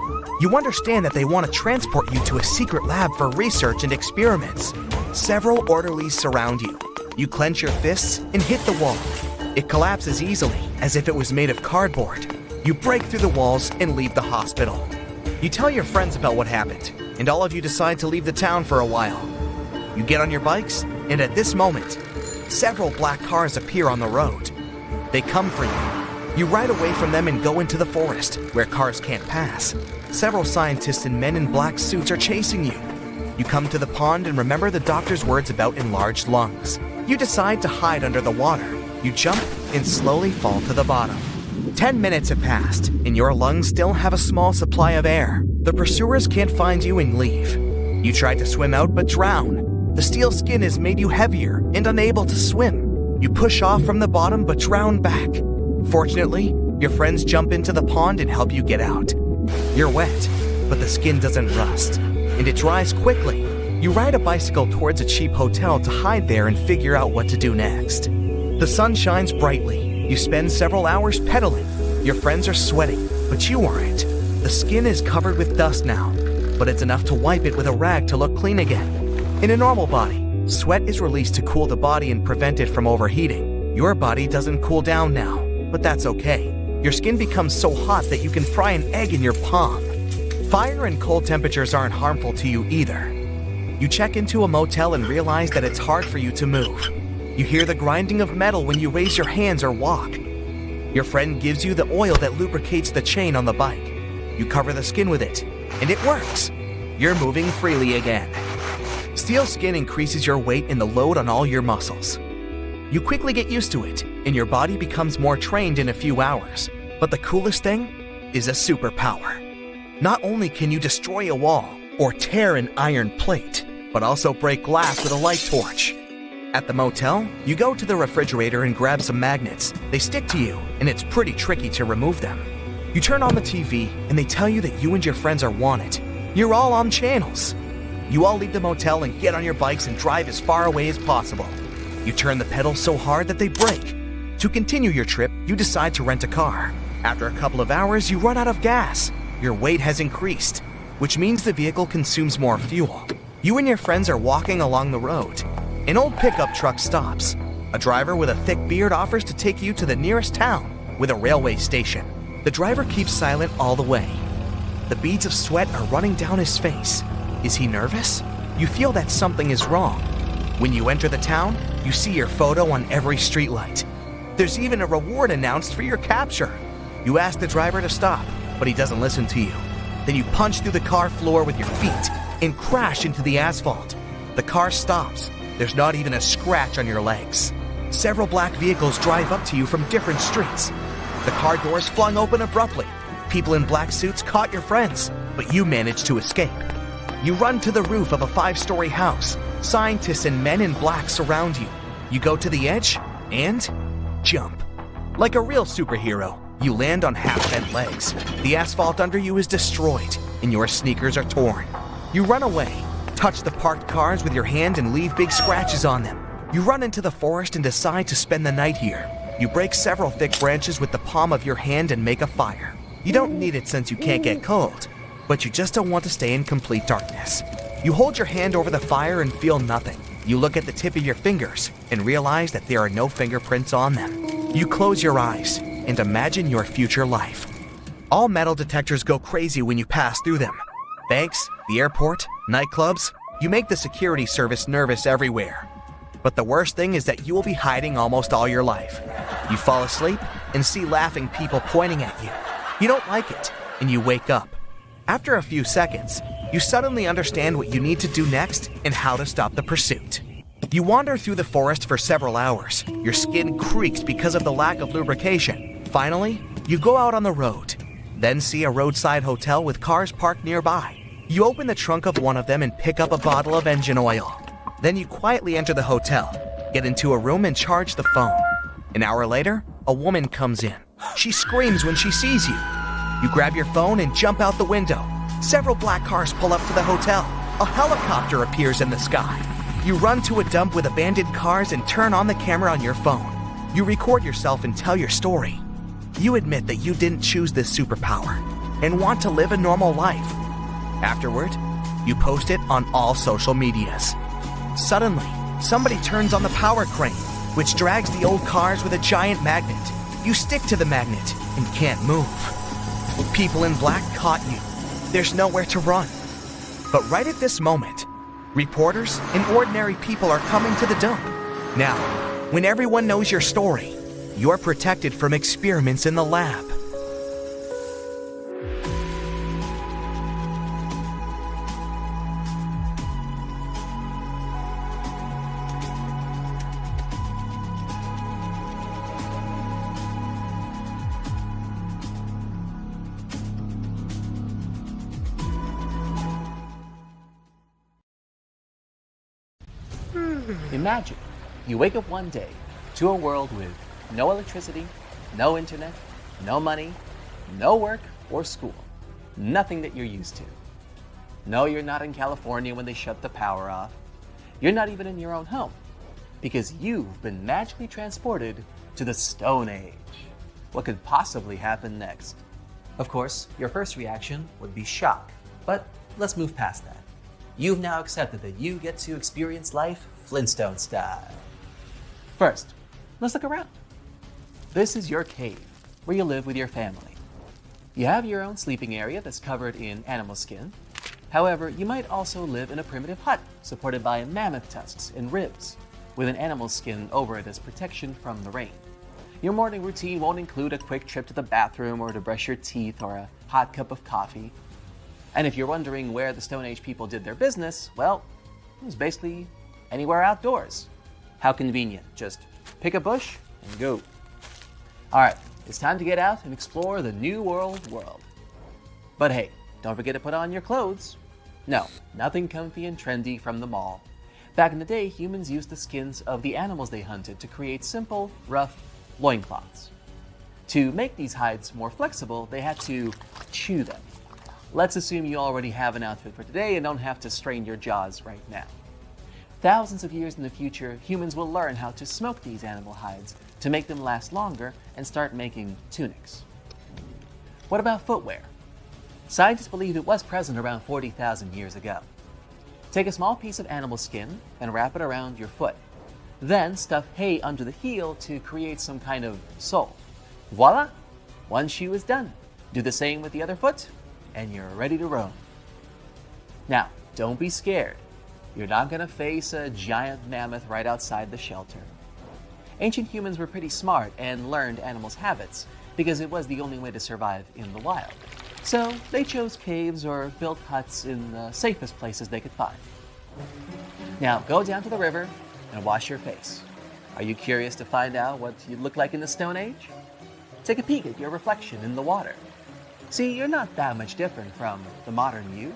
You understand that they want to transport you to a secret lab for research and experiments. Several orderlies surround you. You clench your fists and hit the wall. It collapses easily, as if it was made of cardboard. You break through the walls and leave the hospital. You tell your friends about what happened, and all of you decide to leave the town for a while. You get on your bikes, and at this moment, several black cars appear on the road. They come for you. You ride away from them and go into the forest, where cars can't pass. Several scientists and men in black suits are chasing you. You come to the pond and remember the doctor's words about enlarged lungs. You decide to hide under the water. You jump and slowly fall to the bottom. 10 minutes have passed, and your lungs still have a small supply of air. The pursuers can't find you and leave. You try to swim out but drown. The steel skin has made you heavier and unable to swim. You push off from the bottom but drown back. Fortunately, your friends jump into the pond and help you get out. You're wet, but the skin doesn't rust, and it dries quickly. You ride a bicycle towards a cheap hotel to hide there and figure out what to do next. The sun shines brightly. You spend several hours pedaling. Your friends are sweating, but you aren't. The skin is covered with dust now, but it's enough to wipe it with a rag to look clean again. In a normal body, sweat is released to cool the body and prevent it from overheating. Your body doesn't cool down now, but that's okay. Your skin becomes so hot that you can fry an egg in your palm. Fire and cold temperatures aren't harmful to you either. You check into a motel and realize that it's hard for you to move. You hear the grinding of metal when you raise your hands or walk. Your friend gives you the oil that lubricates the chain on the bike. You cover the skin with it, And it works. You're moving freely again. Steel skin increases your weight and the load on all your muscles. You quickly get used to it, and your body becomes more trained in a few hours. But the coolest thing is a superpower. Not only can you destroy a wall or tear an iron plate, but also break glass with a light torch. At the motel, you go to the refrigerator and grab some magnets. They stick to you, and it's pretty tricky to remove them. You turn on the TV, and they tell you that you and your friends are wanted. You're all on channels. You all leave the motel and get on your bikes and drive as far away as possible. You turn the pedals so hard that they break. To continue your trip, you decide to rent a car. After a couple of hours, you run out of gas. Your weight has increased, which means the vehicle consumes more fuel. You and your friends are walking along the road. An old pickup truck stops. A driver with a thick beard offers to take you to the nearest town with a railway station. The driver keeps silent all the way. The beads of sweat are running down his face. Is he nervous? You feel that something is wrong. When you enter the town, you see your photo on every streetlight. There's even a reward announced for your capture. You ask the driver to stop, but he doesn't listen to you. Then you punch through the car floor with your feet and crash into the asphalt. The car stops. There's not even a scratch on your legs. Several black vehicles drive up to you from different streets. The car doors flung open abruptly. People in black suits caught your friends, but you manage to escape. You run to the roof of a 5-story house. Scientists and men in black surround you. You go to the edge and jump. Like a real superhero, you land on half-bent legs. The asphalt under you is destroyed, and your sneakers are torn. You run away, touch the parked cars with your hand and leave big scratches on them. You run into the forest and decide to spend the night here. You break several thick branches with the palm of your hand and make a fire. You don't need it since you can't get cold, but you just don't want to stay in complete darkness. You hold your hand over the fire and feel nothing. You look at the tip of your fingers and realize that there are no fingerprints on them. You close your eyes and imagine your future life. All metal detectors go crazy when you pass through them. Banks, the airport, nightclubs, you make the security service nervous everywhere. But the worst thing is that you will be hiding almost all your life. You fall asleep and see laughing people pointing at you. You don't like it, and you wake up. After a few seconds, you suddenly understand what you need to do next and how to stop the pursuit. You wander through the forest for several hours. Your skin creaks because of the lack of lubrication. Finally, you go out on the road, then see a roadside hotel with cars parked nearby. You open the trunk of one of them and pick up a bottle of engine oil. Then you quietly enter the hotel, get into a room and charge the phone. An hour later, a woman comes in. She screams when she sees you. You grab your phone and jump out the window. Several black cars pull up to the hotel. A helicopter appears in the sky. You run to a dump with abandoned cars and turn on the camera on your phone. You record yourself and tell your story. You admit that you didn't choose this superpower and want to live a normal life. Afterward, you post it on all social medias. Suddenly, somebody turns on the power crane, which drags the old cars with a giant magnet. You stick to the magnet and can't move. People in black caught you. There's nowhere to run. But right at this moment, reporters and ordinary people are coming to the dump. Now, when everyone knows your story, you're protected from experiments in the lab. Imagine you wake up one day to a world with no electricity, no internet, no money, no work or school, nothing that you're used to. No, you're not in California when they shut the power off. You're not even in your own home because you've been magically transported to the Stone Age. What could possibly happen next? Of course, your first reaction would be shock, but let's move past that. You've now accepted that you get to experience life Flintstone style. First, let's look around. This is your cave, where you live with your family. You have your own sleeping area that's covered in animal skin. However, you might also live in a primitive hut supported by mammoth tusks and ribs, with an animal skin over it as protection from the rain. Your morning routine won't include a quick trip to the bathroom or to brush your teeth or a hot cup of coffee. And if you're wondering where the Stone Age people did their business, well, it was basically anywhere outdoors. How convenient. Just pick a bush and go. All right, it's time to get out and explore the New World. But hey, don't forget to put on your clothes. No, nothing comfy and trendy from the mall. Back in the day, humans used the skins of the animals they hunted to create simple, rough loincloths. To make these hides more flexible, they had to chew them. Let's assume you already have an outfit for today and don't have to strain your jaws right now. Thousands of years in the future, humans will learn how to smoke these animal hides to make them last longer and start making tunics. What about footwear? Scientists believe it was present around 40,000 years ago. Take a small piece of animal skin and wrap it around your foot. Then stuff hay under the heel to create some kind of sole. Voila! One shoe is done. Do the same with the other foot, and you're ready to roam. Now, don't be scared. You're not going to face a giant mammoth right outside the shelter. Ancient humans were pretty smart and learned animals' habits because it was the only way to survive in the wild. So they chose caves or built huts in the safest places they could find. Now go down to the river and wash your face. Are you curious to find out what you'd look like in the Stone Age? Take a peek at your reflection in the water. See, you're not that much different from the modern you.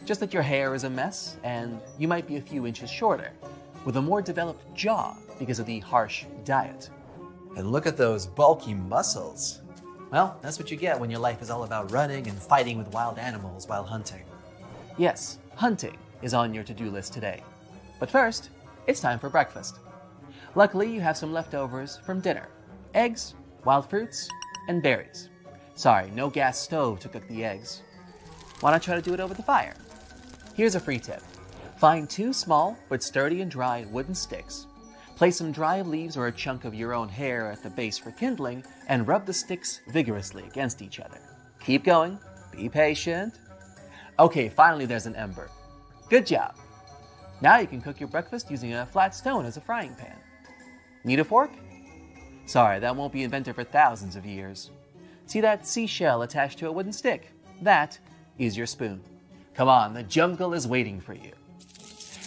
Just that your hair is a mess and you might be a few inches shorter, with a more developed jaw because of the harsh diet. And look at those bulky muscles. Well, that's what you get when your life is all about running and fighting with wild animals while hunting. Yes, hunting is on your to-do list today. But first, it's time for breakfast. Luckily, you have some leftovers from dinner. Eggs, wild fruits, and berries. Sorry, no gas stove to cook the eggs. Why not try to do it over the fire? Here's a free tip. Find 2 small but sturdy and dry wooden sticks. Place some dry leaves or a chunk of your own hair at the base for kindling and rub the sticks vigorously against each other. Keep going. Be patient. Okay, finally there's an ember. Good job. Now you can cook your breakfast using a flat stone as a frying pan. Need a fork? Sorry, that won't be invented for thousands of years. See that seashell attached to a wooden stick? That is your spoon. Come on, the jungle is waiting for you.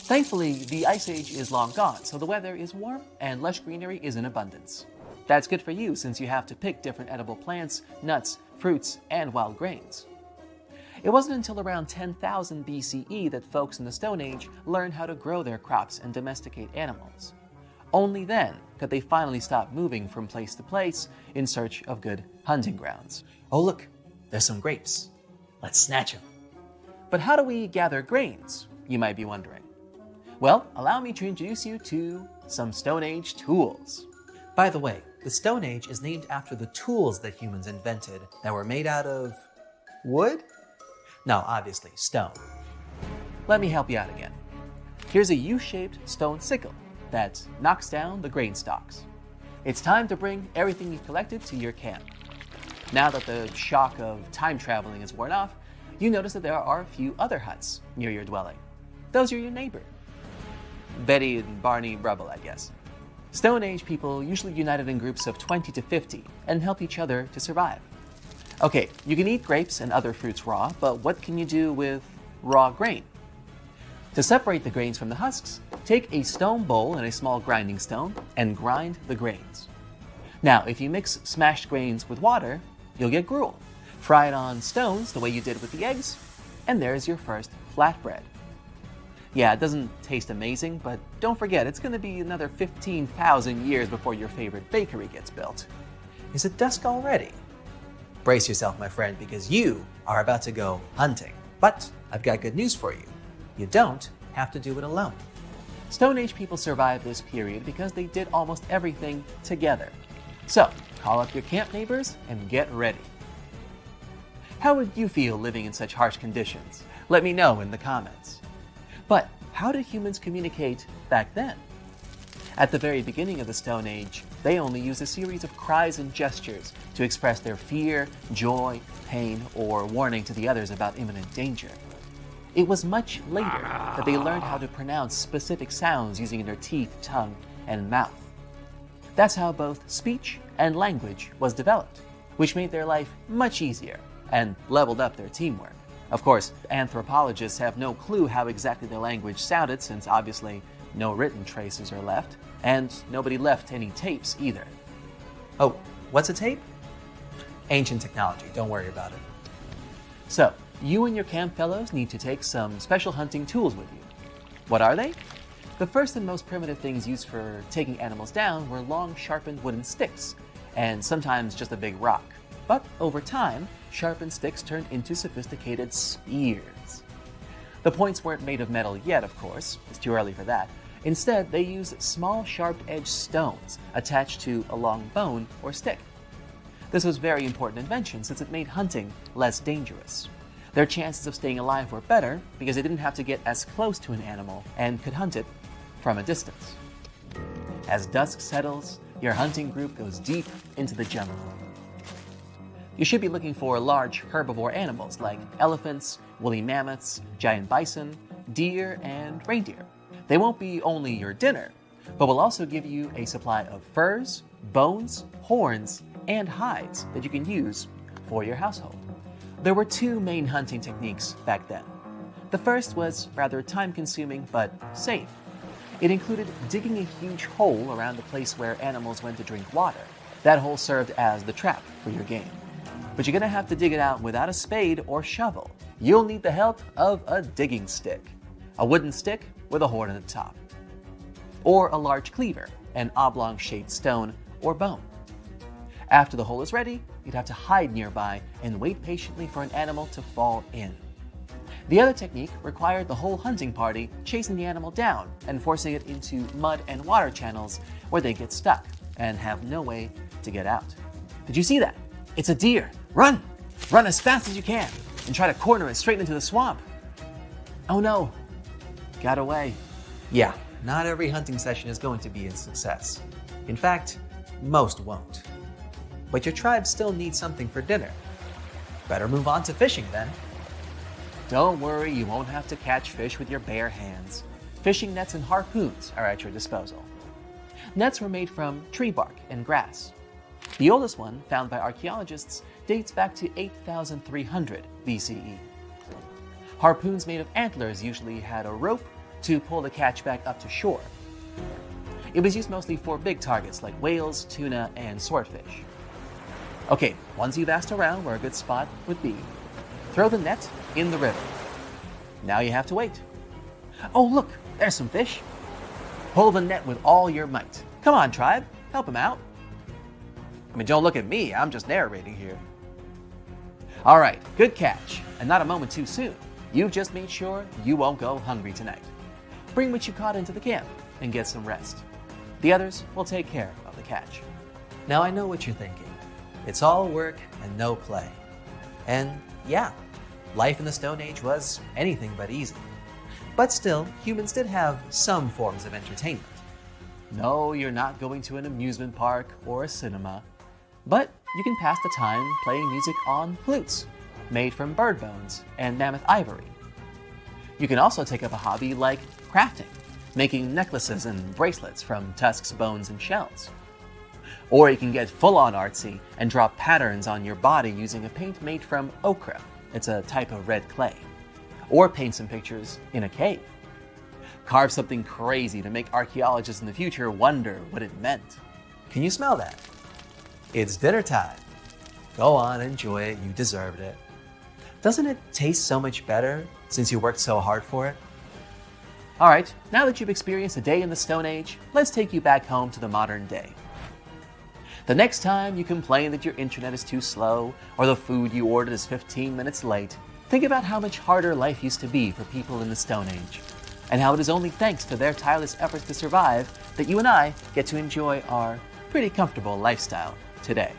Thankfully, the Ice Age is long gone, so the weather is warm and lush greenery is in abundance. That's good for you since you have to pick different edible plants, nuts, fruits, and wild grains. It wasn't until around 10,000 BCE that folks in the Stone Age learned how to grow their crops and domesticate animals. Only then could they finally stop moving from place to place in search of good hunting grounds. Oh look, there's some grapes. Let's snatch them. But how do we gather grains, you might be wondering? Well, allow me to introduce you to some Stone Age tools. By the way, the Stone Age is named after the tools that humans invented that were made out of wood? No, obviously, stone. Let me help you out again. Here's a U-shaped stone sickle that knocks down the grain stalks. It's time to bring everything you've collected to your camp. Now that the shock of time traveling is worn off, you notice that there are a few other huts near your dwelling. Those are your neighbor. Betty and Barney Rubble, I guess. Stone Age people usually united in groups of 20 to 50 and help each other to survive. Okay, you can eat grapes and other fruits raw, but what can you do with raw grain? To separate the grains from the husks, take a stone bowl and a small grinding stone and grind the grains. Now, if you mix smashed grains with water, you'll get gruel. Fry it on stones the way you did with the eggs, and there's your first flatbread. Yeah, it doesn't taste amazing, but don't forget, it's going to be another 15,000 years before your favorite bakery gets built. Is it dusk already? Brace yourself, my friend, because you are about to go hunting. But I've got good news for you. You don't have to do it alone. Stone Age people survived this period because they did almost everything together. So, call up your camp neighbors and get ready. How would you feel living in such harsh conditions? Let me know in the comments. But how did humans communicate back then? At the very beginning of the Stone Age, they only used a series of cries and gestures to express their fear, joy, pain, or warning to the others about imminent danger. It was much later that they learned how to pronounce specific sounds using their teeth, tongue, and mouth. That's how both speech and language was developed, which made their life much easier and leveled up their teamwork. Of course, anthropologists have no clue how exactly the language sounded since obviously no written traces are left, and nobody left any tapes either. Oh, what's a tape? Ancient technology, don't worry about it. So, you and your camp fellows need to take some special hunting tools with you. What are they? The first and most primitive things used for taking animals down were long, sharpened wooden sticks, and sometimes just a big rock. But over time, sharpened sticks turned into sophisticated spears. The points weren't made of metal yet, of course. It's too early for that. Instead, they used small, sharp-edged stones attached to a long bone or stick. This was a very important invention since it made hunting less dangerous. Their chances of staying alive were better because they didn't have to get as close to an animal and could hunt it from a distance. As dusk settles, your hunting group goes deep into the jungle. You should be looking for large herbivore animals like elephants, woolly mammoths, giant bison, deer, and reindeer. They won't be only your dinner, but will also give you a supply of furs, bones, horns, and hides that you can use for your household. There were two main hunting techniques back then. The first was rather time-consuming but safe. It included digging a huge hole around the place where animals went to drink water. That hole served as the trap for your game. But you're gonna have to dig it out without a spade or shovel. You'll need the help of a digging stick, a wooden stick with a horn at the top, or a large cleaver, an oblong-shaped stone or bone. After the hole is ready, you'd have to hide nearby and wait patiently for an animal to fall in. The other technique required the whole hunting party chasing the animal down and forcing it into mud and water channels where they get stuck and have no way to get out. Did you see that? It's a deer. Run! Run as fast as you can and try to corner it straight into the swamp. Oh no, got away. Yeah, not every hunting session is going to be a success. In fact, most won't. But your tribe still needs something for dinner. Better move on to fishing then. Don't worry, you won't have to catch fish with your bare hands. Fishing nets and harpoons are at your disposal. Nets were made from tree bark and grass. The oldest one, found by archaeologists, dates back to 8,300 BCE. Harpoons made of antlers usually had a rope to pull the catch back up to shore. It was used mostly for big targets like whales, tuna, and swordfish. Okay, once you've asked around where a good spot would be, throw the net in the river. Now you have to wait. Oh look, there's some fish. Pull the net with all your might. Come on, tribe, help him out. I mean, don't look at me, I'm just narrating here. All right, good catch, and not a moment too soon. You've just made sure you won't go hungry tonight. Bring what you caught into the camp and get some rest. The others will take care of the catch. Now I know what you're thinking. It's all work and no play. And yeah, life in the Stone Age was anything but easy. But still, humans did have some forms of entertainment. No, you're not going to an amusement park or a cinema, but you can pass the time playing music on flutes made from bird bones and mammoth ivory. You can also take up a hobby like crafting, making necklaces and bracelets from tusks, bones, and shells. Or you can get full-on artsy and draw patterns on your body using a paint made from ochre. It's a type of red clay. Or paint some pictures in a cave. Carve something crazy to make archaeologists in the future wonder what it meant. Can you smell that? It's dinner time. Go on, enjoy it, you deserved it. Doesn't it taste so much better since you worked so hard for it? All right, now that you've experienced a day in the Stone Age, let's take you back home to the modern day. The next time you complain that your internet is too slow or the food you ordered is 15 minutes late, think about how much harder life used to be for people in the Stone Age, and how it is only thanks to their tireless efforts to survive that you and I get to enjoy our pretty comfortable lifestyle today.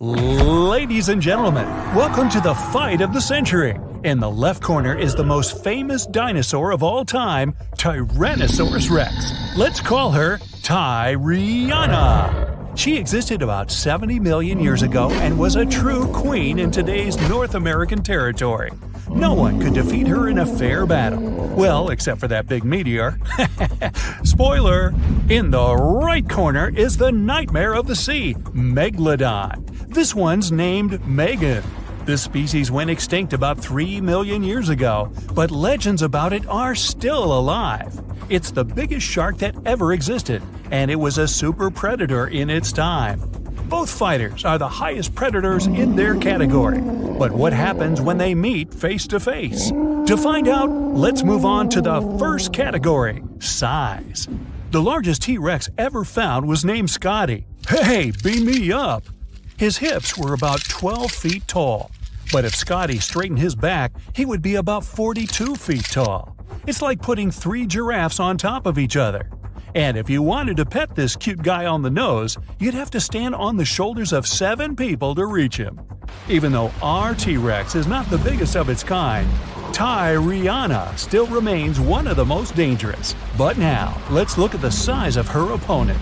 Ladies and gentlemen, welcome to the fight of the century. In the left corner is the most famous dinosaur of all time, Tyrannosaurus Rex. Let's call her Mariana. She existed about 70 million years ago and was a true queen in today's North American territory. No one could defeat her in a fair battle. Well, except for that big meteor. Spoiler! In the right corner is the nightmare of the sea, Megalodon. This one's named Megan. This species went extinct about 3 million years ago, but legends about it are still alive. It's the biggest shark that ever existed, and it was a super predator in its time. Both fighters are the highest predators in their category. But what happens when they meet face to face? To find out, let's move on to the first category, size. The largest T-Rex ever found was named Scotty. Hey, beam me up! His hips were about 12 feet tall. But if Scotty straightened his back, he would be about 42 feet tall. It's like putting 3 giraffes on top of each other. And if you wanted to pet this cute guy on the nose, you'd have to stand on the shoulders of 7 people to reach him. Even though our T-Rex is not the biggest of its kind, Mariana still remains one of the most dangerous. But now, let's look at the size of her opponent.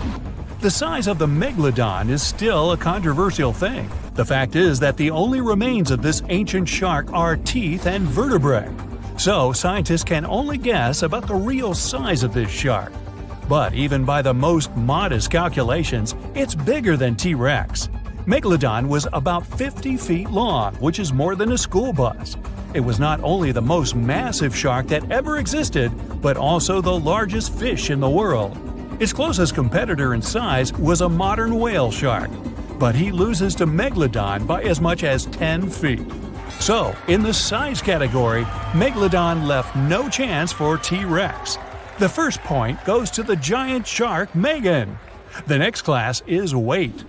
The size of the Megalodon is still a controversial thing. The fact is that the only remains of this ancient shark are teeth and vertebrae. So scientists can only guess about the real size of this shark. But even by the most modest calculations, it's bigger than T-Rex. Megalodon was about 50 feet long, which is more than a school bus. It was not only the most massive shark that ever existed, but also the largest fish in the world. Its closest competitor in size was a modern whale shark, but he loses to Megalodon by as much as 10 feet. So, in the size category, Megalodon left no chance for T-Rex. The first point goes to the giant shark Megan. The next class is weight.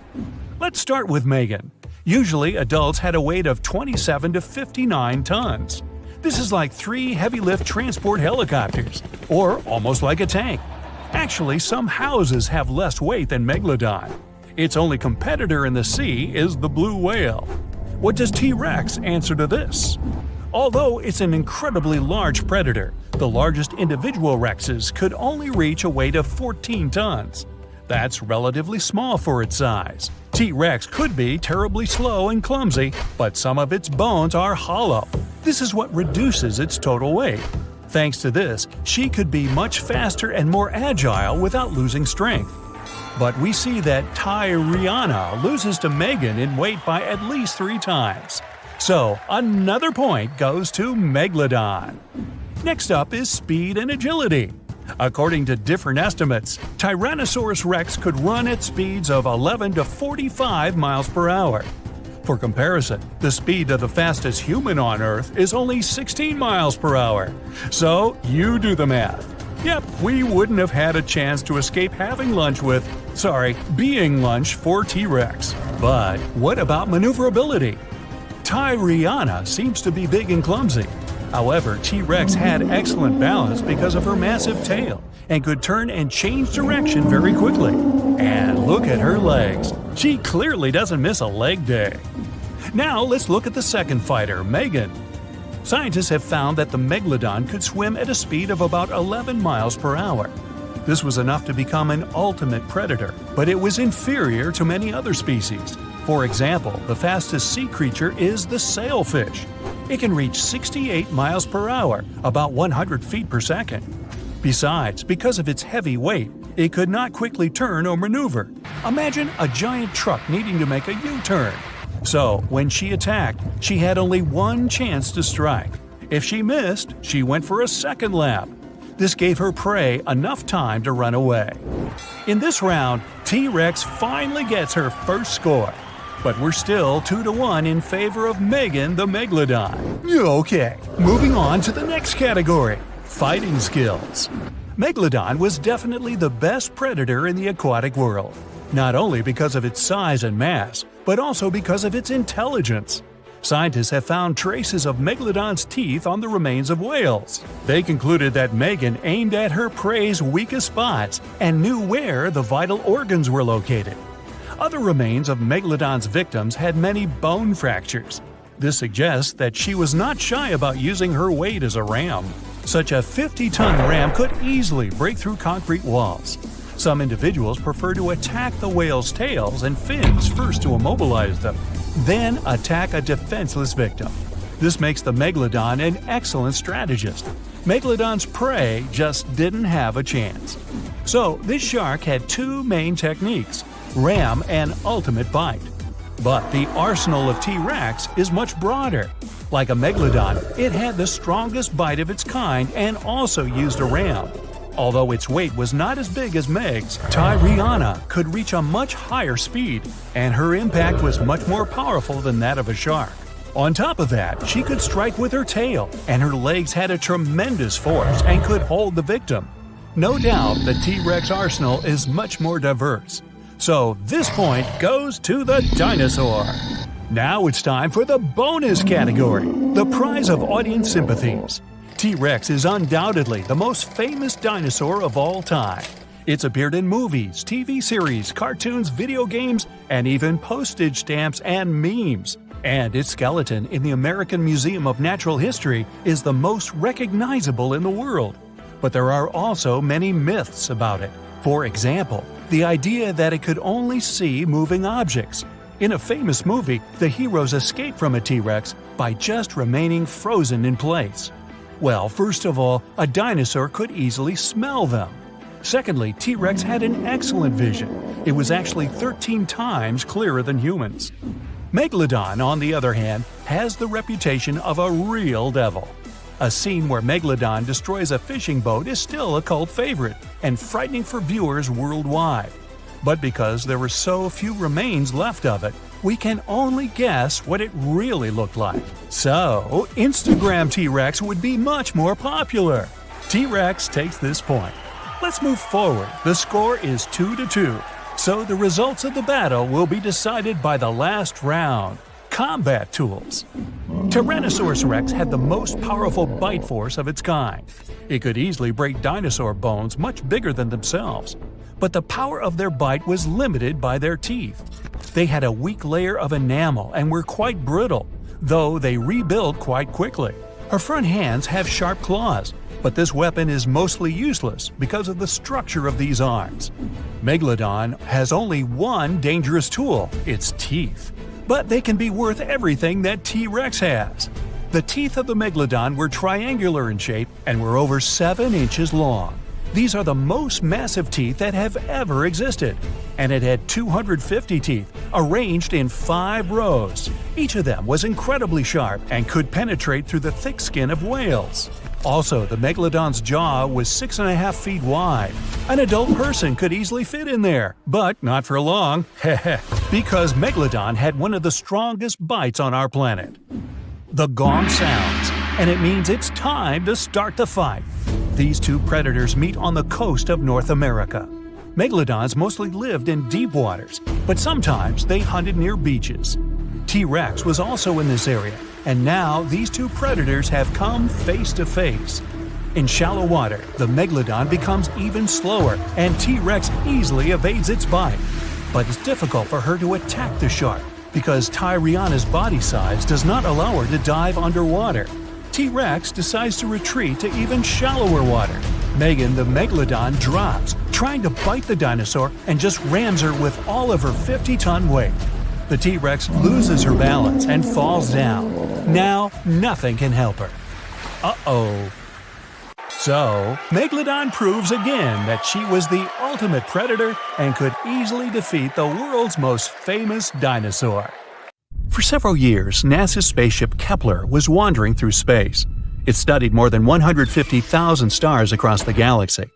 Let's start with Megan. Usually, adults had a weight of 27 to 59 tons. This is like 3 heavy-lift transport helicopters, or almost like a tank. Actually, some houses have less weight than Megalodon. Its only competitor in the sea is the blue whale. What does T-Rex answer to this? Although it's an incredibly large predator, the largest individual rexes could only reach a weight of 14 tons. That's relatively small for its size. T-Rex could be terribly slow and clumsy, but some of its bones are hollow. This is what reduces its total weight. Thanks to this, she could be much faster and more agile without losing strength. But we see that Mariana loses to Megan in weight by at least 3 times. So, another point goes to Megalodon. Next up is speed and agility. According to different estimates, Tyrannosaurus rex could run at speeds of 11 to 45 miles per hour. For comparison, the speed of the fastest human on Earth is only 16 miles per hour. So, you do the math. Yep, we wouldn't have had a chance to escape being lunch for T-Rex. But what about maneuverability? Mariana seems to be big and clumsy. However, T-Rex had excellent balance because of her massive tail and could turn and change direction very quickly. And look at her legs. She clearly doesn't miss a leg day. Now let's look at the second fighter, Megan. Scientists have found that the Megalodon could swim at a speed of about 11 miles per hour. This was enough to become an ultimate predator, but it was inferior to many other species. For example, the fastest sea creature is the sailfish. It can reach 68 miles per hour, about 100 feet per second. Besides, because of its heavy weight, it could not quickly turn or maneuver. Imagine a giant truck needing to make a U-turn. So, when she attacked, she had only one chance to strike. If she missed, she went for a second lap. This gave her prey enough time to run away. In this round, T-Rex finally gets her first score. But we're still 2-1 in favor of Megan the Megalodon. Okay, moving on to the next category, fighting skills. Megalodon was definitely the best predator in the aquatic world, not only because of its size and mass, but also because of its intelligence. Scientists have found traces of Megalodon's teeth on the remains of whales. They concluded that Megan aimed at her prey's weakest spots and knew where the vital organs were located. Other remains of Megalodon's victims had many bone fractures. This suggests that she was not shy about using her weight as a ram. Such a 50-ton ram could easily break through concrete walls. Some individuals prefer to attack the whale's tails and fins first to immobilize them, then attack a defenseless victim. This makes the Megalodon an excellent strategist. Megalodon's prey just didn't have a chance. So, this shark had 2 main techniques: ram and ultimate bite. But the arsenal of T-Rex is much broader. Like a Megalodon, it had the strongest bite of its kind and also used a ram. Although its weight was not as big as Meg's, Mariana could reach a much higher speed, and her impact was much more powerful than that of a shark. On top of that, she could strike with her tail, and her legs had a tremendous force and could hold the victim. No doubt the T-Rex arsenal is much more diverse. So this point goes to the dinosaur. Now it's time for the bonus category, the prize of audience sympathies. T-Rex is undoubtedly the most famous dinosaur of all time. It's appeared in movies, TV series, cartoons, video games, and even postage stamps and memes. And its skeleton in the American Museum of Natural History is the most recognizable in the world. But there are also many myths about it. For example, the idea that it could only see moving objects. In a famous movie, the heroes escape from a T-Rex by just remaining frozen in place. Well, first of all, a dinosaur could easily smell them. Secondly, T-Rex had an excellent vision. It was actually 13 times clearer than humans. Megalodon, on the other hand, has the reputation of a real devil. A scene where Megalodon destroys a fishing boat is still a cult favorite and frightening for viewers worldwide. But because there were so few remains left of it, we can only guess what it really looked like. So, Instagram T-Rex would be much more popular. T-Rex takes this point. Let's move forward. The score is 2-2. So the results of the battle will be decided by the last round. Combat tools. Tyrannosaurus rex had the most powerful bite force of its kind. It could easily break dinosaur bones much bigger than themselves. But the power of their bite was limited by their teeth. They had a weak layer of enamel and were quite brittle, though they rebuild quite quickly. Her front hands have sharp claws, but this weapon is mostly useless because of the structure of these arms. Megalodon has only one dangerous tool, its teeth. But they can be worth everything that T-Rex has. The teeth of the Megalodon were triangular in shape and were over 7 inches long. These are the most massive teeth that have ever existed, and it had 250 teeth arranged in 5 rows. Each of them was incredibly sharp and could penetrate through the thick skin of whales. Also, the Megalodon's jaw was 6.5 feet wide. An adult person could easily fit in there, but not for long, because Megalodon had one of the strongest bites on our planet. The gong sounds, and it means it's time to start the fight. These two predators meet on the coast of North America. Megalodons mostly lived in deep waters, but sometimes they hunted near beaches. T-Rex was also in this area, and now these two predators have come face to face. In shallow water, the Megalodon becomes even slower, and T-Rex easily evades its bite. But it's difficult for her to attack the shark, because Tyriana's body size does not allow her to dive underwater. T-Rex decides to retreat to even shallower water. Megan the Megalodon drops, trying to bite the dinosaur, and just rams her with all of her 50-ton weight. The T-Rex loses her balance and falls down. Now, nothing can help her. Uh-oh. So, Megalodon proves again that she was the ultimate predator and could easily defeat the world's most famous dinosaur. For several years, NASA's spaceship Kepler was wandering through space. It studied more than 150,000 stars across the galaxy.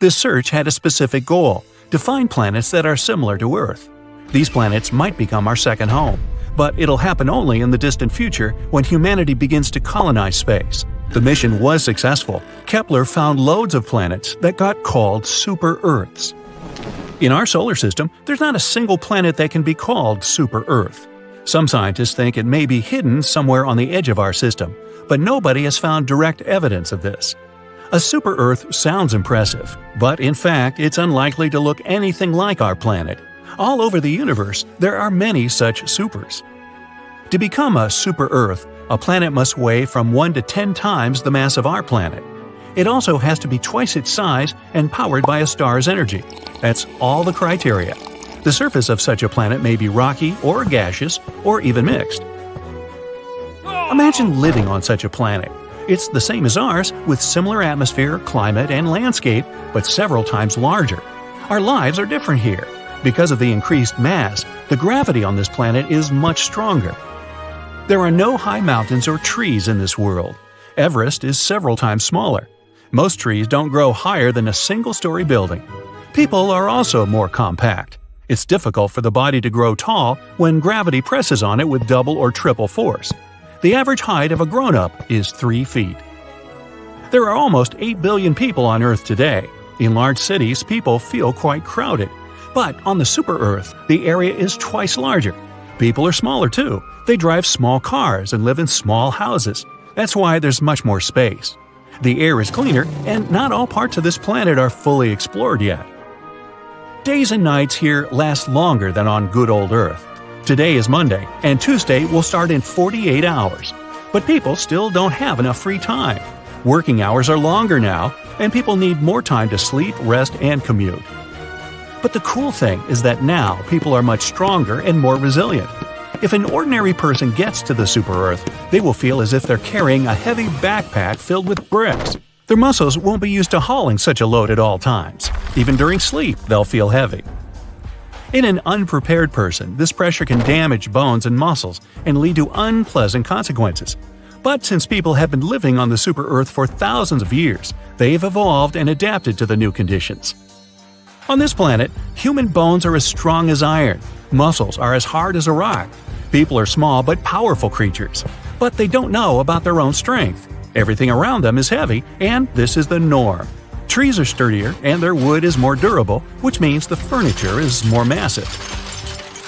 This search had a specific goal: to find planets that are similar to Earth. These planets might become our second home, but it'll happen only in the distant future when humanity begins to colonize space. The mission was successful. Kepler found loads of planets that got called super-Earths. In our solar system, there's not a single planet that can be called super-Earth. Some scientists think it may be hidden somewhere on the edge of our system, but nobody has found direct evidence of this. A super-Earth sounds impressive, but in fact, it's unlikely to look anything like our planet. All over the universe, there are many such supers. To become a super-Earth, a planet must weigh from 1 to 10 times the mass of our planet. It also has to be twice its size and powered by a star's energy. That's all the criteria. The surface of such a planet may be rocky or gaseous or even mixed. Imagine living on such a planet. It's the same as ours, with similar atmosphere, climate, and landscape, but several times larger. Our lives are different here. Because of the increased mass, the gravity on this planet is much stronger. There are no high mountains or trees in this world. Everest is several times smaller. Most trees don't grow higher than a single-story building. People are also more compact. It's difficult for the body to grow tall when gravity presses on it with double or triple force. The average height of a grown-up is 3 feet. There are almost 8 billion people on Earth today. In large cities, people feel quite crowded. But on the super-Earth, the area is twice larger. People are smaller too. They drive small cars and live in small houses. That's why there's much more space. The air is cleaner, and not all parts of this planet are fully explored yet. Days and nights here last longer than on good old Earth. Today is Monday, and Tuesday will start in 48 hours. But people still don't have enough free time. Working hours are longer now, and people need more time to sleep, rest, and commute. But the cool thing is that now people are much stronger and more resilient. If an ordinary person gets to the super-Earth, they will feel as if they're carrying a heavy backpack filled with bricks. Their muscles won't be used to hauling such a load at all times. Even during sleep, they'll feel heavy. In an unprepared person, this pressure can damage bones and muscles and lead to unpleasant consequences. But since people have been living on the super-Earth for thousands of years, they've evolved and adapted to the new conditions. On this planet, human bones are as strong as iron. Muscles are as hard as a rock. People are small but powerful creatures. But they don't know about their own strength. Everything around them is heavy, and this is the norm. Trees are sturdier, and their wood is more durable, which means the furniture is more massive.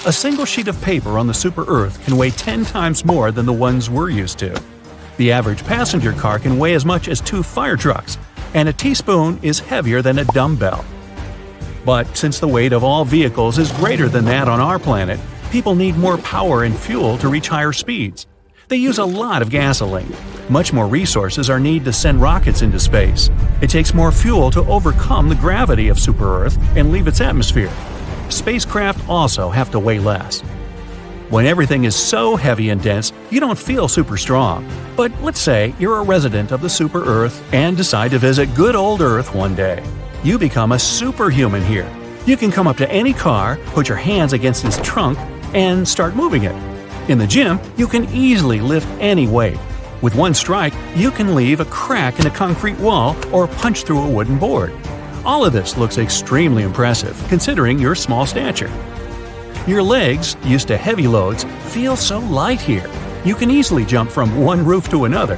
A single sheet of paper on the super-Earth can weigh 10 times more than the ones we're used to. The average passenger car can weigh as much as 2 fire trucks, and a teaspoon is heavier than a dumbbell. But since the weight of all vehicles is greater than that on our planet, people need more power and fuel to reach higher speeds. They use a lot of gasoline. Much more resources are needed to send rockets into space. It takes more fuel to overcome the gravity of super-Earth and leave its atmosphere. Spacecraft also have to weigh less. When everything is so heavy and dense, you don't feel super strong. But let's say you're a resident of the super-Earth and decide to visit good old Earth one day. You become a superhuman here. You can come up to any car, put your hands against its trunk, and start moving it. In the gym, you can easily lift any weight. With one strike, you can leave a crack in a concrete wall or punch through a wooden board. All of this looks extremely impressive, considering your small stature. Your legs, used to heavy loads, feel so light here. You can easily jump from one roof to another.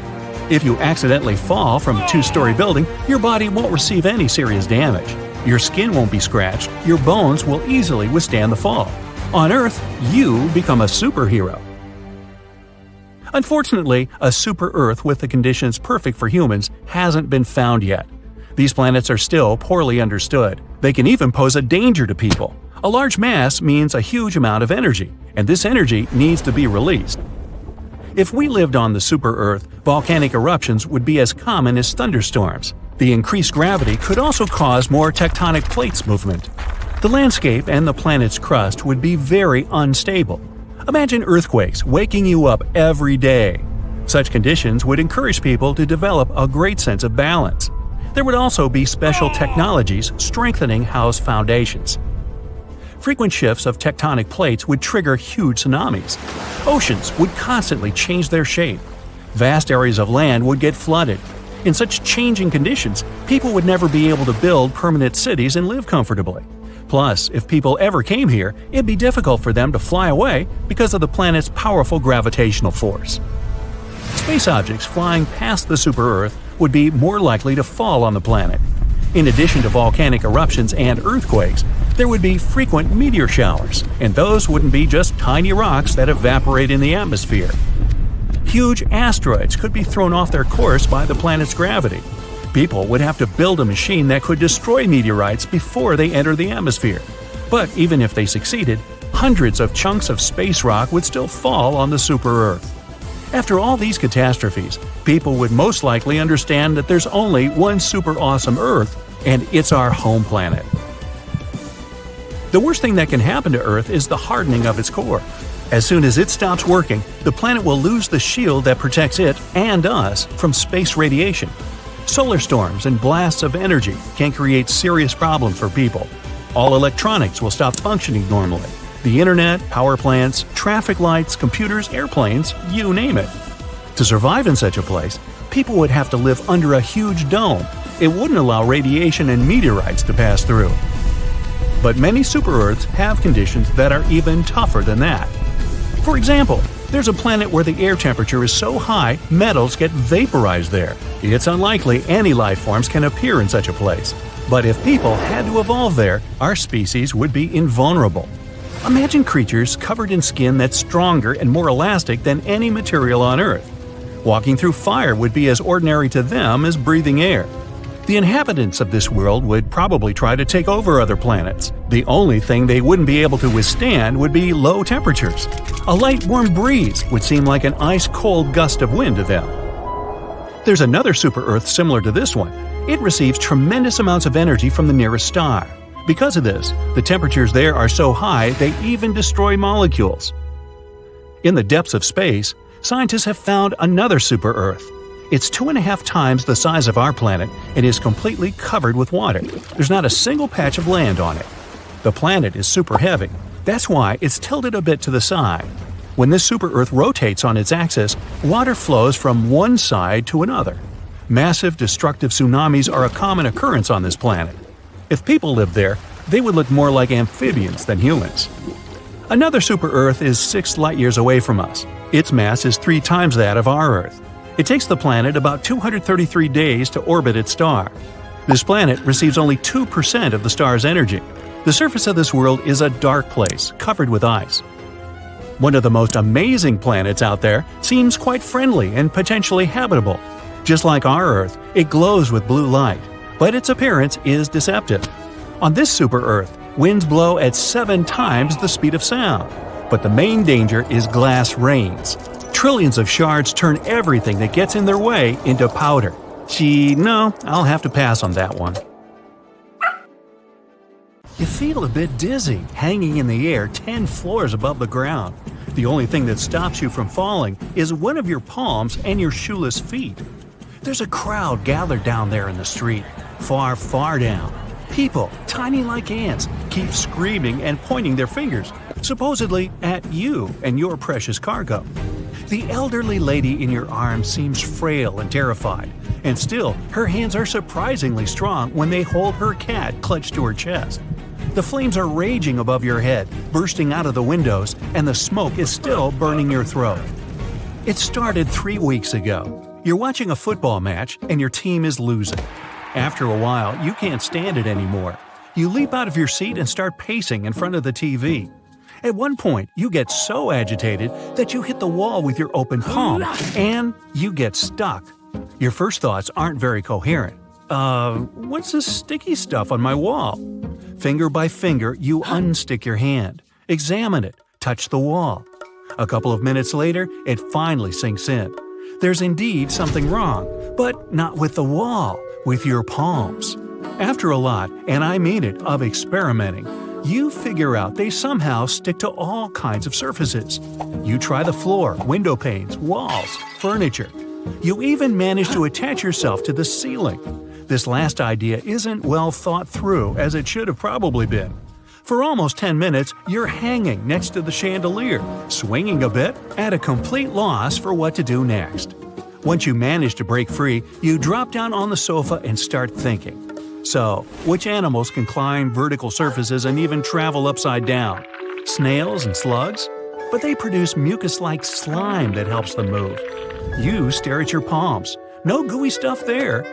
If you accidentally fall from a 2-story building, your body won't receive any serious damage. Your skin won't be scratched, your bones will easily withstand the fall. On Earth, you become a superhero. Unfortunately, a super-Earth with the conditions perfect for humans hasn't been found yet. These planets are still poorly understood. They can even pose a danger to people. A large mass means a huge amount of energy, and this energy needs to be released. If we lived on the super-Earth, volcanic eruptions would be as common as thunderstorms. The increased gravity could also cause more tectonic plates movement. The landscape and the planet's crust would be very unstable. Imagine earthquakes waking you up every day. Such conditions would encourage people to develop a great sense of balance. There would also be special technologies strengthening house foundations. Frequent shifts of tectonic plates would trigger huge tsunamis. Oceans would constantly change their shape. Vast areas of land would get flooded. In such changing conditions, people would never be able to build permanent cities and live comfortably. Plus, if people ever came here, it'd be difficult for them to fly away because of the planet's powerful gravitational force. Space objects flying past the super-Earth would be more likely to fall on the planet. In addition to volcanic eruptions and earthquakes, there would be frequent meteor showers, and those wouldn't be just tiny rocks that evaporate in the atmosphere. Huge asteroids could be thrown off their course by the planet's gravity. People would have to build a machine that could destroy meteorites before they enter the atmosphere. But even if they succeeded, hundreds of chunks of space rock would still fall on the super-Earth. After all these catastrophes, people would most likely understand that there's only one super awesome Earth, and it's our home planet. The worst thing that can happen to Earth is the hardening of its core. As soon as it stops working, the planet will lose the shield that protects it and us from space radiation. Solar storms and blasts of energy can create serious problems for people. All electronics will stop functioning normally. The internet, power plants, traffic lights, computers, airplanes, you name it. To survive in such a place, people would have to live under a huge dome. It wouldn't allow radiation and meteorites to pass through. But many super-Earths have conditions that are even tougher than that. For example, there's a planet where the air temperature is so high metals get vaporized there. It's unlikely any life forms can appear in such a place. But if people had to evolve there, our species would be invulnerable. Imagine creatures covered in skin that's stronger and more elastic than any material on Earth. Walking through fire would be as ordinary to them as breathing air. The inhabitants of this world would probably try to take over other planets. The only thing they wouldn't be able to withstand would be low temperatures. A light warm breeze would seem like an ice-cold gust of wind to them. There's another super-Earth similar to this one. It receives tremendous amounts of energy from the nearest star. Because of this, the temperatures there are so high they even destroy molecules. In the depths of space, scientists have found another super-Earth. It's 2.5 times the size of our planet and is completely covered with water. There's not a single patch of land on it. The planet is super heavy. That's why it's tilted a bit to the side. When this super-Earth rotates on its axis, water flows from one side to another. Massive destructive tsunamis are a common occurrence on this planet. If people lived there, they would look more like amphibians than humans. Another super-Earth is 6 light-years away from us. Its mass is 3 times that of our Earth. It takes the planet about 233 days to orbit its star. This planet receives only 2% of the star's energy. The surface of this world is a dark place, covered with ice. One of the most amazing planets out there seems quite friendly and potentially habitable. Just like our Earth, it glows with blue light, but its appearance is deceptive. On this super-Earth, winds blow at 7 times the speed of sound. But the main danger is glass rains. Trillions of shards turn everything that gets in their way into powder. No, I'll have to pass on that one. You feel a bit dizzy, hanging in the air 10 floors above the ground. The only thing that stops you from falling is one of your palms and your shoeless feet. There's a crowd gathered down there in the street, far, far down. People, tiny like ants, keep screaming and pointing their fingers, supposedly at you and your precious cargo. The elderly lady in your arms seems frail and terrified, and still, her hands are surprisingly strong when they hold her cat clutched to her chest. The flames are raging above your head, bursting out of the windows, and the smoke is still burning your throat. It started 3 weeks ago. You're watching a football match, and your team is losing. After a while, you can't stand it anymore. You leap out of your seat and start pacing in front of the TV. At one point, you get so agitated that you hit the wall with your open palm, and you get stuck. Your first thoughts aren't very coherent. What's this sticky stuff on my wall? Finger by finger, you unstick your hand. Examine it. Touch the wall. A couple of minutes later, it finally sinks in. There's indeed something wrong, but not with the wall, with your palms. After a lot, and I mean it, of experimenting, you figure out they somehow stick to all kinds of surfaces. You try the floor, window panes, walls, furniture. You even manage to attach yourself to the ceiling. This last idea isn't well thought through, as it should have probably been. For almost 10 minutes, you're hanging next to the chandelier, swinging a bit, at a complete loss for what to do next. Once you manage to break free, you drop down on the sofa and start thinking. So, which animals can climb vertical surfaces and even travel upside down? Snails and slugs? But they produce mucus-like slime that helps them move. You stare at your palms. No gooey stuff there.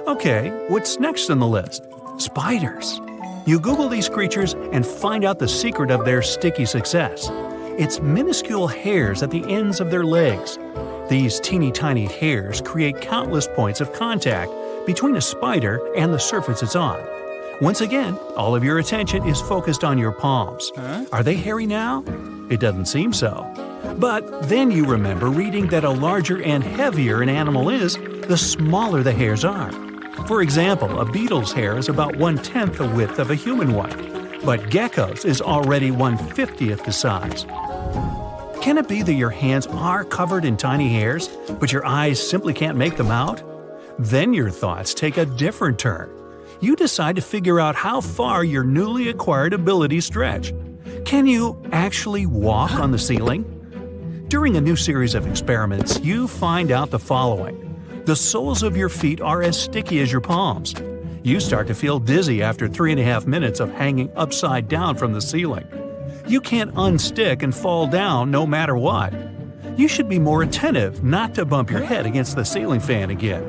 Okay, what's next on the list? Spiders. You Google these creatures and find out the secret of their sticky success. It's minuscule hairs at the ends of their legs. These teeny tiny hairs create countless points of contact between a spider and the surface it's on. Once again, all of your attention is focused on your palms. Are they hairy now? It doesn't seem so. But then you remember reading that a larger and heavier an animal is, the smaller the hairs are. For example, a beetle's hair is about 1/10 the width of a human one, but gecko's is already 1/50th the size. Can it be that your hands are covered in tiny hairs, but your eyes simply can't make them out? Then your thoughts take a different turn. you decide to figure out how far your newly acquired abilities stretch. Can you actually walk on the ceiling? During a new series of experiments, you find out the following. The soles of your feet are as sticky as your palms. You start to feel dizzy after 3.5 minutes of hanging upside down from the ceiling. You can't unstick and fall down no matter what. You should be more attentive not to bump your head against the ceiling fan again.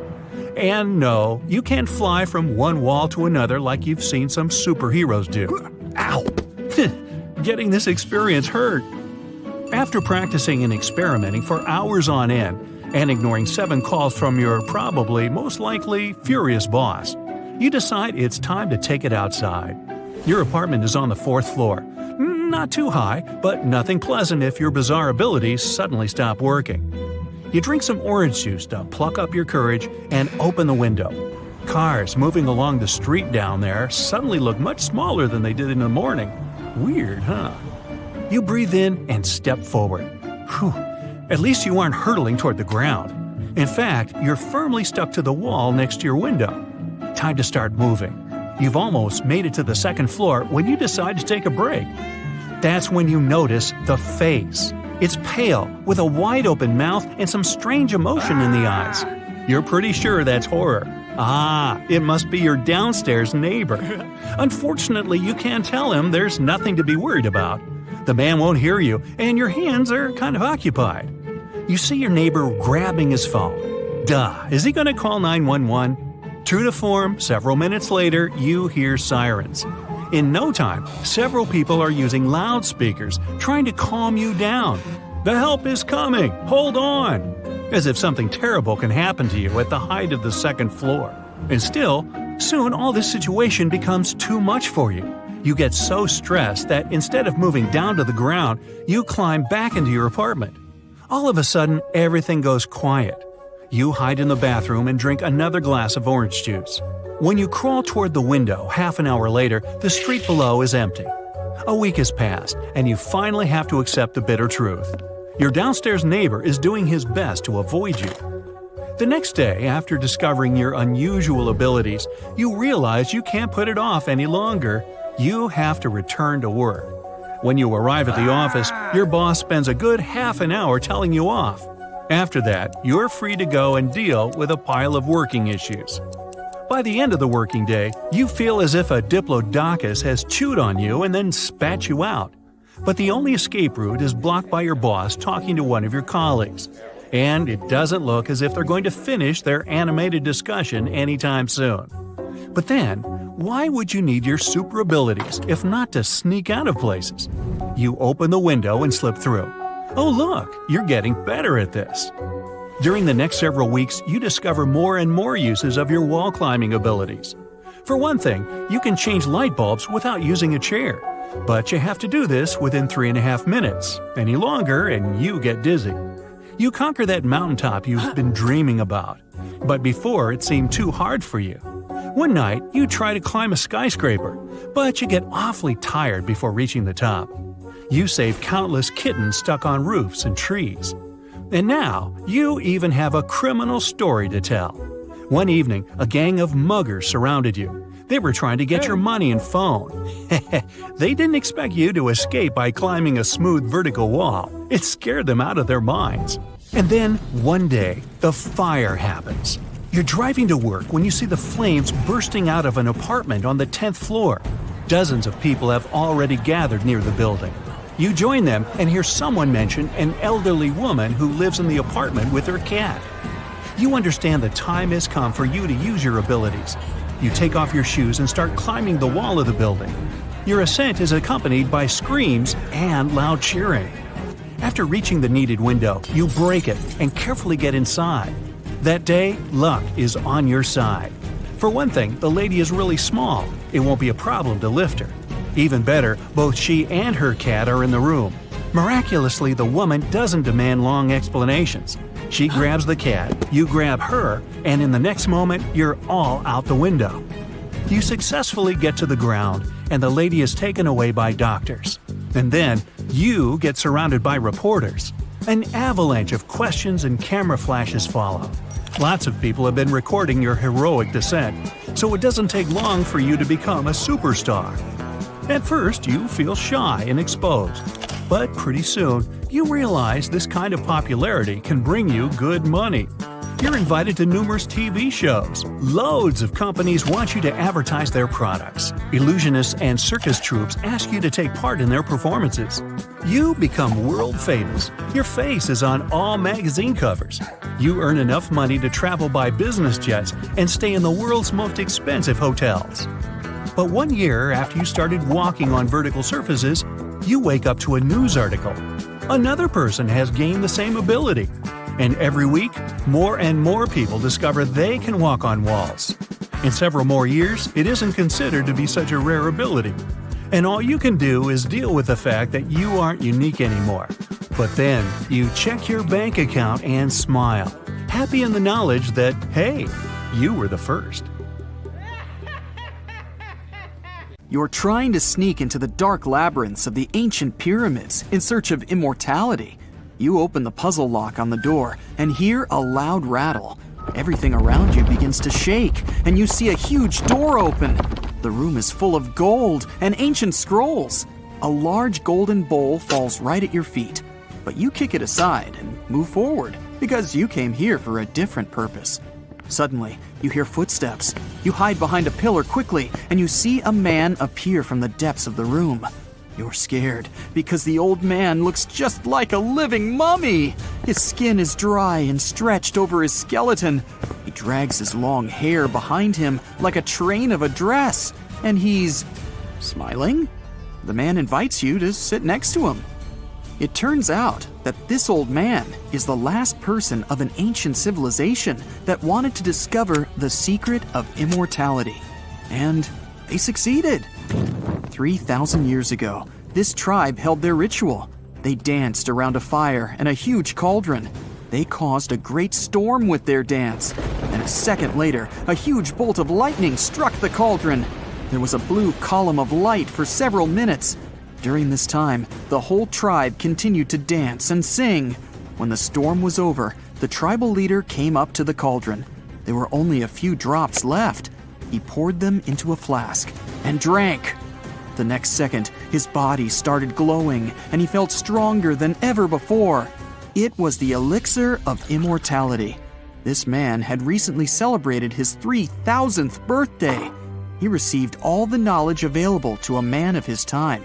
And no, you can't fly from one wall to another like you've seen some superheroes do. Ow! Getting this experience hurt. After practicing and experimenting for hours on end, and ignoring 7 calls from your probably, most likely, furious boss, you decide it's time to take it outside. Your apartment is on the 4th floor. Not too high, but nothing pleasant if your bizarre abilities suddenly stop working. You drink some orange juice to pluck up your courage and open the window. Cars moving along the street down there suddenly look much smaller than they did in the morning. Weird, huh? You breathe in and step forward. Whew. At least you aren't hurtling toward the ground. In fact, you're firmly stuck to the wall next to your window. Time to start moving. You've almost made it to the 2nd floor when you decide to take a break. That's when you notice the face. It's pale, with a wide-open mouth and some strange emotion in the eyes. You're pretty sure that's horror. Ah, it must be your downstairs neighbor. Unfortunately, you can't tell him there's nothing to be worried about. The man won't hear you, and your hands are kind of occupied. You see your neighbor grabbing his phone. Duh, is he going to call 911? True to form, several minutes later, you hear sirens. In no time, several people are using loudspeakers, trying to calm you down. The help is coming! Hold on! As if something terrible can happen to you at the height of the 2nd floor. And still, soon all this situation becomes too much for you. You get so stressed that instead of moving down to the ground, you climb back into your apartment. All of a sudden, everything goes quiet. You hide in the bathroom and drink another glass of orange juice. When you crawl toward the window half an hour later, the street below is empty. A week has passed, and you finally have to accept the bitter truth. Your downstairs neighbor is doing his best to avoid you. The next day, after discovering your unusual abilities, you realize you can't put it off any longer. You have to return to work. When you arrive at the office, your boss spends a good half an hour telling you off. After that, you're free to go and deal with a pile of working issues. By the end of the working day, you feel as if a diplodocus has chewed on you and then spat you out. But the only escape route is blocked by your boss talking to one of your colleagues. And it doesn't look as if they're going to finish their animated discussion anytime soon. But then, why would you need your super abilities if not to sneak out of places? You open the window and slip through. Oh look, you're getting better at this. During the next several weeks, you discover more and more uses of your wall climbing abilities. For one thing, you can change light bulbs without using a chair. But you have to do this within 3.5 minutes. Any longer and you get dizzy. You conquer that mountaintop you've been dreaming about. But before, it seemed too hard for you. One night, you try to climb a skyscraper, but you get awfully tired before reaching the top. You save countless kittens stuck on roofs and trees. And now, you even have a criminal story to tell. One evening, a gang of muggers surrounded you. They were trying to get your money and phone. They didn't expect you to escape by climbing a smooth vertical wall. It scared them out of their minds. And then, one day, the fire happens. You're driving to work when you see the flames bursting out of an apartment on the 10th floor. Dozens of people have already gathered near the building. You join them and hear someone mention an elderly woman who lives in the apartment with her cat. You understand the time has come for you to use your abilities. You take off your shoes and start climbing the wall of the building. Your ascent is accompanied by screams and loud cheering. After reaching the needed window, you break it and carefully get inside. That day, luck is on your side. For one thing, the lady is really small. It won't be a problem to lift her. Even better, both she and her cat are in the room. Miraculously, the woman doesn't demand long explanations. She grabs the cat, you grab her, and in the next moment, you're all out the window. You successfully get to the ground, and the lady is taken away by doctors. And then, you get surrounded by reporters. An avalanche of questions and camera flashes follow. Lots of people have been recording your heroic descent. so it doesn't take long for you to become a superstar. At first, you feel shy and exposed, but pretty soon, you realize this kind of popularity can bring you good money. You're invited to numerous TV shows. Loads of companies want you to advertise their products. Illusionists and circus troupes ask you to take part in their performances. You become world famous. Your face is on all magazine covers. You earn enough money to travel by business jets and stay in the world's most expensive hotels. But 1 year after you started walking on vertical surfaces, you wake up to a news article. Another person has gained the same ability. And every week, more and more people discover they can walk on walls. In several more years, it isn't considered to be such a rare ability. And all you can do is deal with the fact that you aren't unique anymore. But then, you check your bank account and smile, happy in the knowledge that, hey, you were the first. You're trying to sneak into the dark labyrinths of the ancient pyramids in search of immortality. You open the puzzle lock on the door and hear a loud rattle. Everything around you begins to shake, and you see a huge door open. The room is full of gold and ancient scrolls. A large golden bowl falls right at your feet, but you kick it aside and move forward because you came here for a different purpose. Suddenly, you hear footsteps. You hide behind a pillar quickly, and you see a man appear from the depths of the room. You're scared because the old man looks just like a living mummy. His skin is dry and stretched over his skeleton. He drags his long hair behind him like a train of a dress, and he's smiling. The man invites you to sit next to him. It turns out that this old man is the last person of an ancient civilization that wanted to discover the secret of immortality. And they succeeded. 3,000 years ago, this tribe held their ritual. They danced around a fire and a huge cauldron. They caused a great storm with their dance. And a second later, a huge bolt of lightning struck the cauldron. There was a blue column of light for several minutes. During this time, the whole tribe continued to dance and sing. When the storm was over, the tribal leader came up to the cauldron. There were only a few drops left. He poured them into a flask and drank. The next second, his body started glowing, and he felt stronger than ever before. It was the elixir of immortality. This man had recently celebrated his 3,000th birthday. He received all the knowledge available to a man of his time.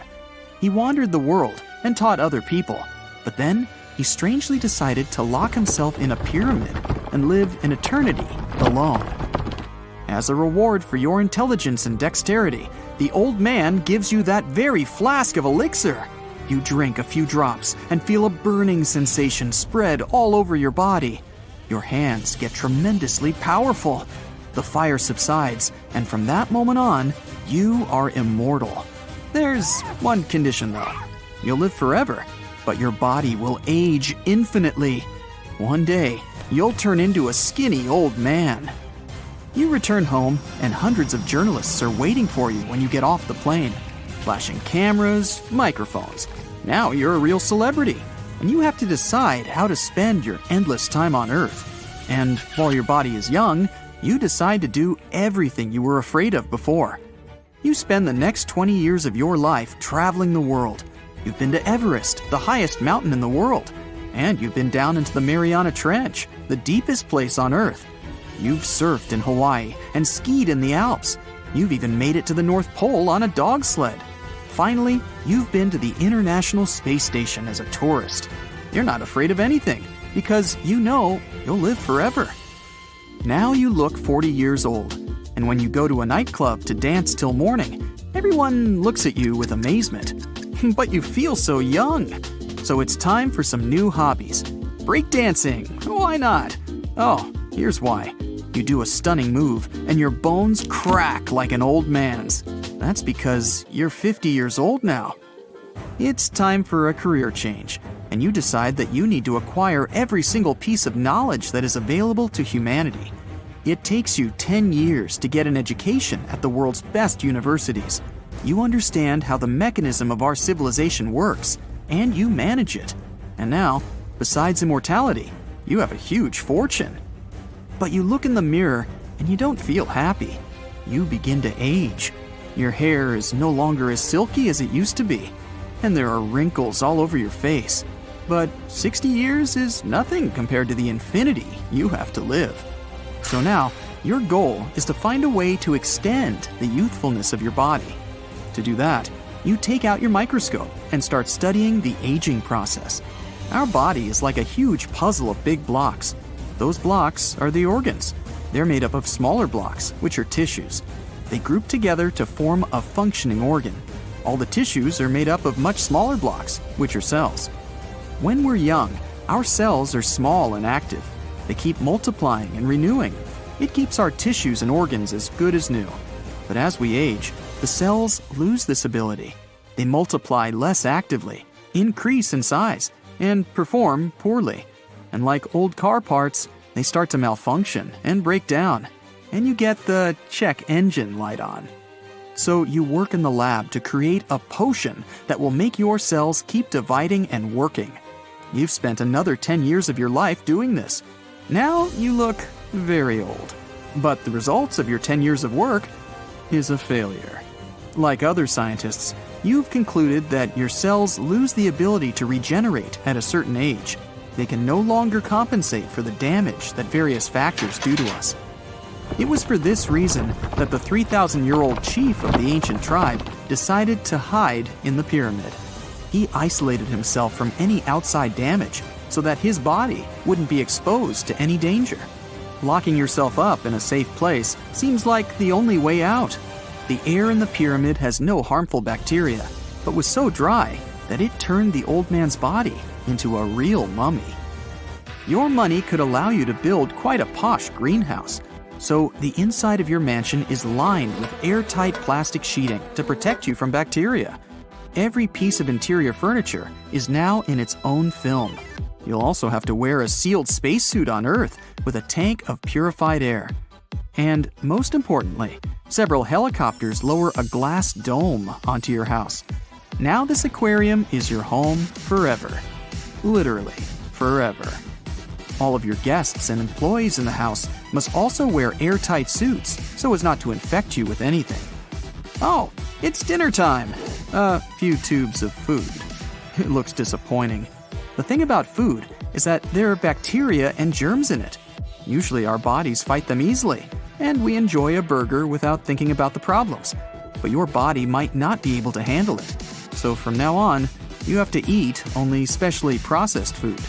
He wandered the world and taught other people, but then he strangely decided to lock himself in a pyramid and live an eternity alone. As a reward for your intelligence and dexterity, the old man gives you that very flask of elixir. You drink a few drops and feel a burning sensation spread all over your body. Your hands get tremendously powerful. The fire subsides, and from that moment on, you are immortal. There's one condition though. You'll live forever, but your body will age infinitely. One day, you'll turn into a skinny old man. You return home, and hundreds of journalists are waiting for you when you get off the plane. Flashing cameras, microphones. Now you're a real celebrity, and you have to decide how to spend your endless time on Earth. And while your body is young, you decide to do everything you were afraid of before. You spend the next 20 years of your life traveling the world. You've been to Everest, the highest mountain in the world. And you've been down into the Mariana Trench, the deepest place on Earth. You've surfed in Hawaii and skied in the Alps. You've even made it to the North Pole on a dog sled. Finally, you've been to the International Space Station as a tourist. You're not afraid of anything because you know you'll live forever. Now you look 40 years old, and when you go to a nightclub to dance till morning, everyone looks at you with amazement. But you feel so young. So it's time for some new hobbies. Breakdancing, why not? Oh, here's why. You do a stunning move, and your bones crack like an old man's. That's because you're 50 years old now. It's time for a career change, and you decide that you need to acquire every single piece of knowledge that is available to humanity. It takes you 10 years to get an education at the world's best universities. You understand how the mechanism of our civilization works, and you manage it. And now, besides immortality, you have a huge fortune. But you look in the mirror and you don't feel happy. you begin to age. Your hair is no longer as silky as it used to be, and there are wrinkles all over your face. But 60 years is nothing compared to the infinity you have to live. So now, your goal is to find a way to extend the youthfulness of your body. To do that, you take out your microscope and start studying the aging process. Our body is like a huge puzzle of big blocks. Those blocks are the organs. They're made up of smaller blocks, which are tissues. They group together to form a functioning organ. All the tissues are made up of much smaller blocks, which are cells. When we're young, our cells are small and active. They keep multiplying and renewing. It keeps our tissues and organs as good as new. But as we age, the cells lose this ability. They multiply less actively, increase in size, and perform poorly. And like old car parts, they start to malfunction and break down, and you get the check engine light on. So you work in the lab to create a potion that will make your cells keep dividing and working. You've spent another 10 years of your life doing this. Now you look very old. But the results of your 10 years of work is a failure. Like other scientists, you've concluded that your cells lose the ability to regenerate at a certain age. They can no longer compensate for the damage that various factors do to us. It was for this reason that the 3,000-year-old chief of the ancient tribe decided to hide in the pyramid. He isolated himself from any outside damage so that his body wouldn't be exposed to any danger. Locking yourself up in a safe place seems like the only way out. The air in the pyramid has no harmful bacteria, but was so dry that it turned the old man's body into a real mummy. Your money could allow you to build quite a posh greenhouse, so the inside of your mansion is lined with airtight plastic sheeting to protect you from bacteria. Every piece of interior furniture is now in its own film. You'll also have to wear a sealed spacesuit on Earth with a tank of purified air. And most importantly, several helicopters lower a glass dome onto your house. Now this aquarium is your home forever. Literally, forever. All of your guests and employees in the house must also wear airtight suits so as not to infect you with anything. Oh, it's dinner time! A few tubes of food. It looks disappointing. The thing about food is that there are bacteria and germs in it. Usually our bodies fight them easily, and we enjoy a burger without thinking about the problems. But your body might not be able to handle it. So from now on, you have to eat only specially processed food.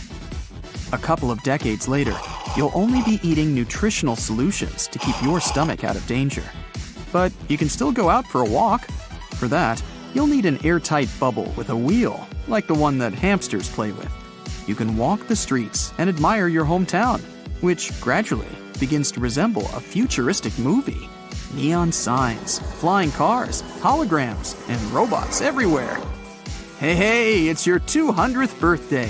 A couple of decades later, you'll only be eating nutritional solutions to keep your stomach out of danger. But you can still go out for a walk. For that, you'll need an airtight bubble with a wheel, like the one that hamsters play with. You can walk the streets and admire your hometown, which gradually begins to resemble a futuristic movie. Neon signs, flying cars, holograms, and robots everywhere. Hey, it's your 200th birthday,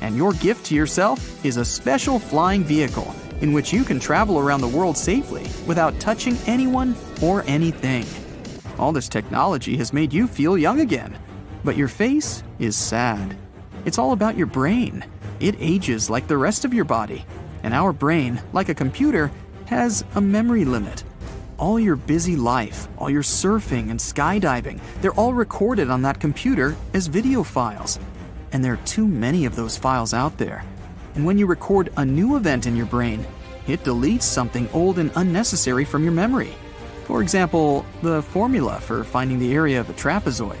and your gift to yourself is a special flying vehicle in which you can travel around the world safely without touching anyone or anything. All this technology has made you feel young again, but your face is sad. It's all about your brain. It ages like the rest of your body, and our brain, like a computer, has a memory limit. All your busy life, all your surfing and skydiving, they're all recorded on that computer as video files. And there are too many of those files out there. And when you record a new event in your brain, it deletes something old and unnecessary from your memory. For example, the formula for finding the area of a trapezoid.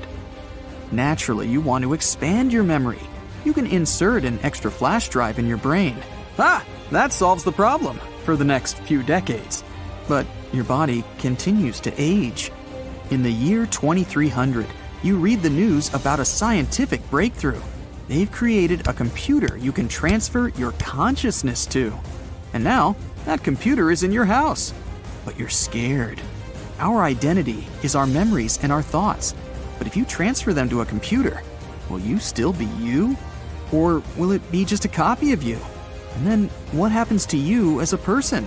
Naturally, you want to expand your memory. You can insert an extra flash drive in your brain. That solves the problem for the next few decades. But your body continues to age. In the year 2300, you read the news about a scientific breakthrough. They've created a computer you can transfer your consciousness to. And now, that computer is in your house. But you're scared. Our identity is our memories and our thoughts. But if you transfer them to a computer, will you still be you? Or will it be just a copy of you? And then what happens to you as a person?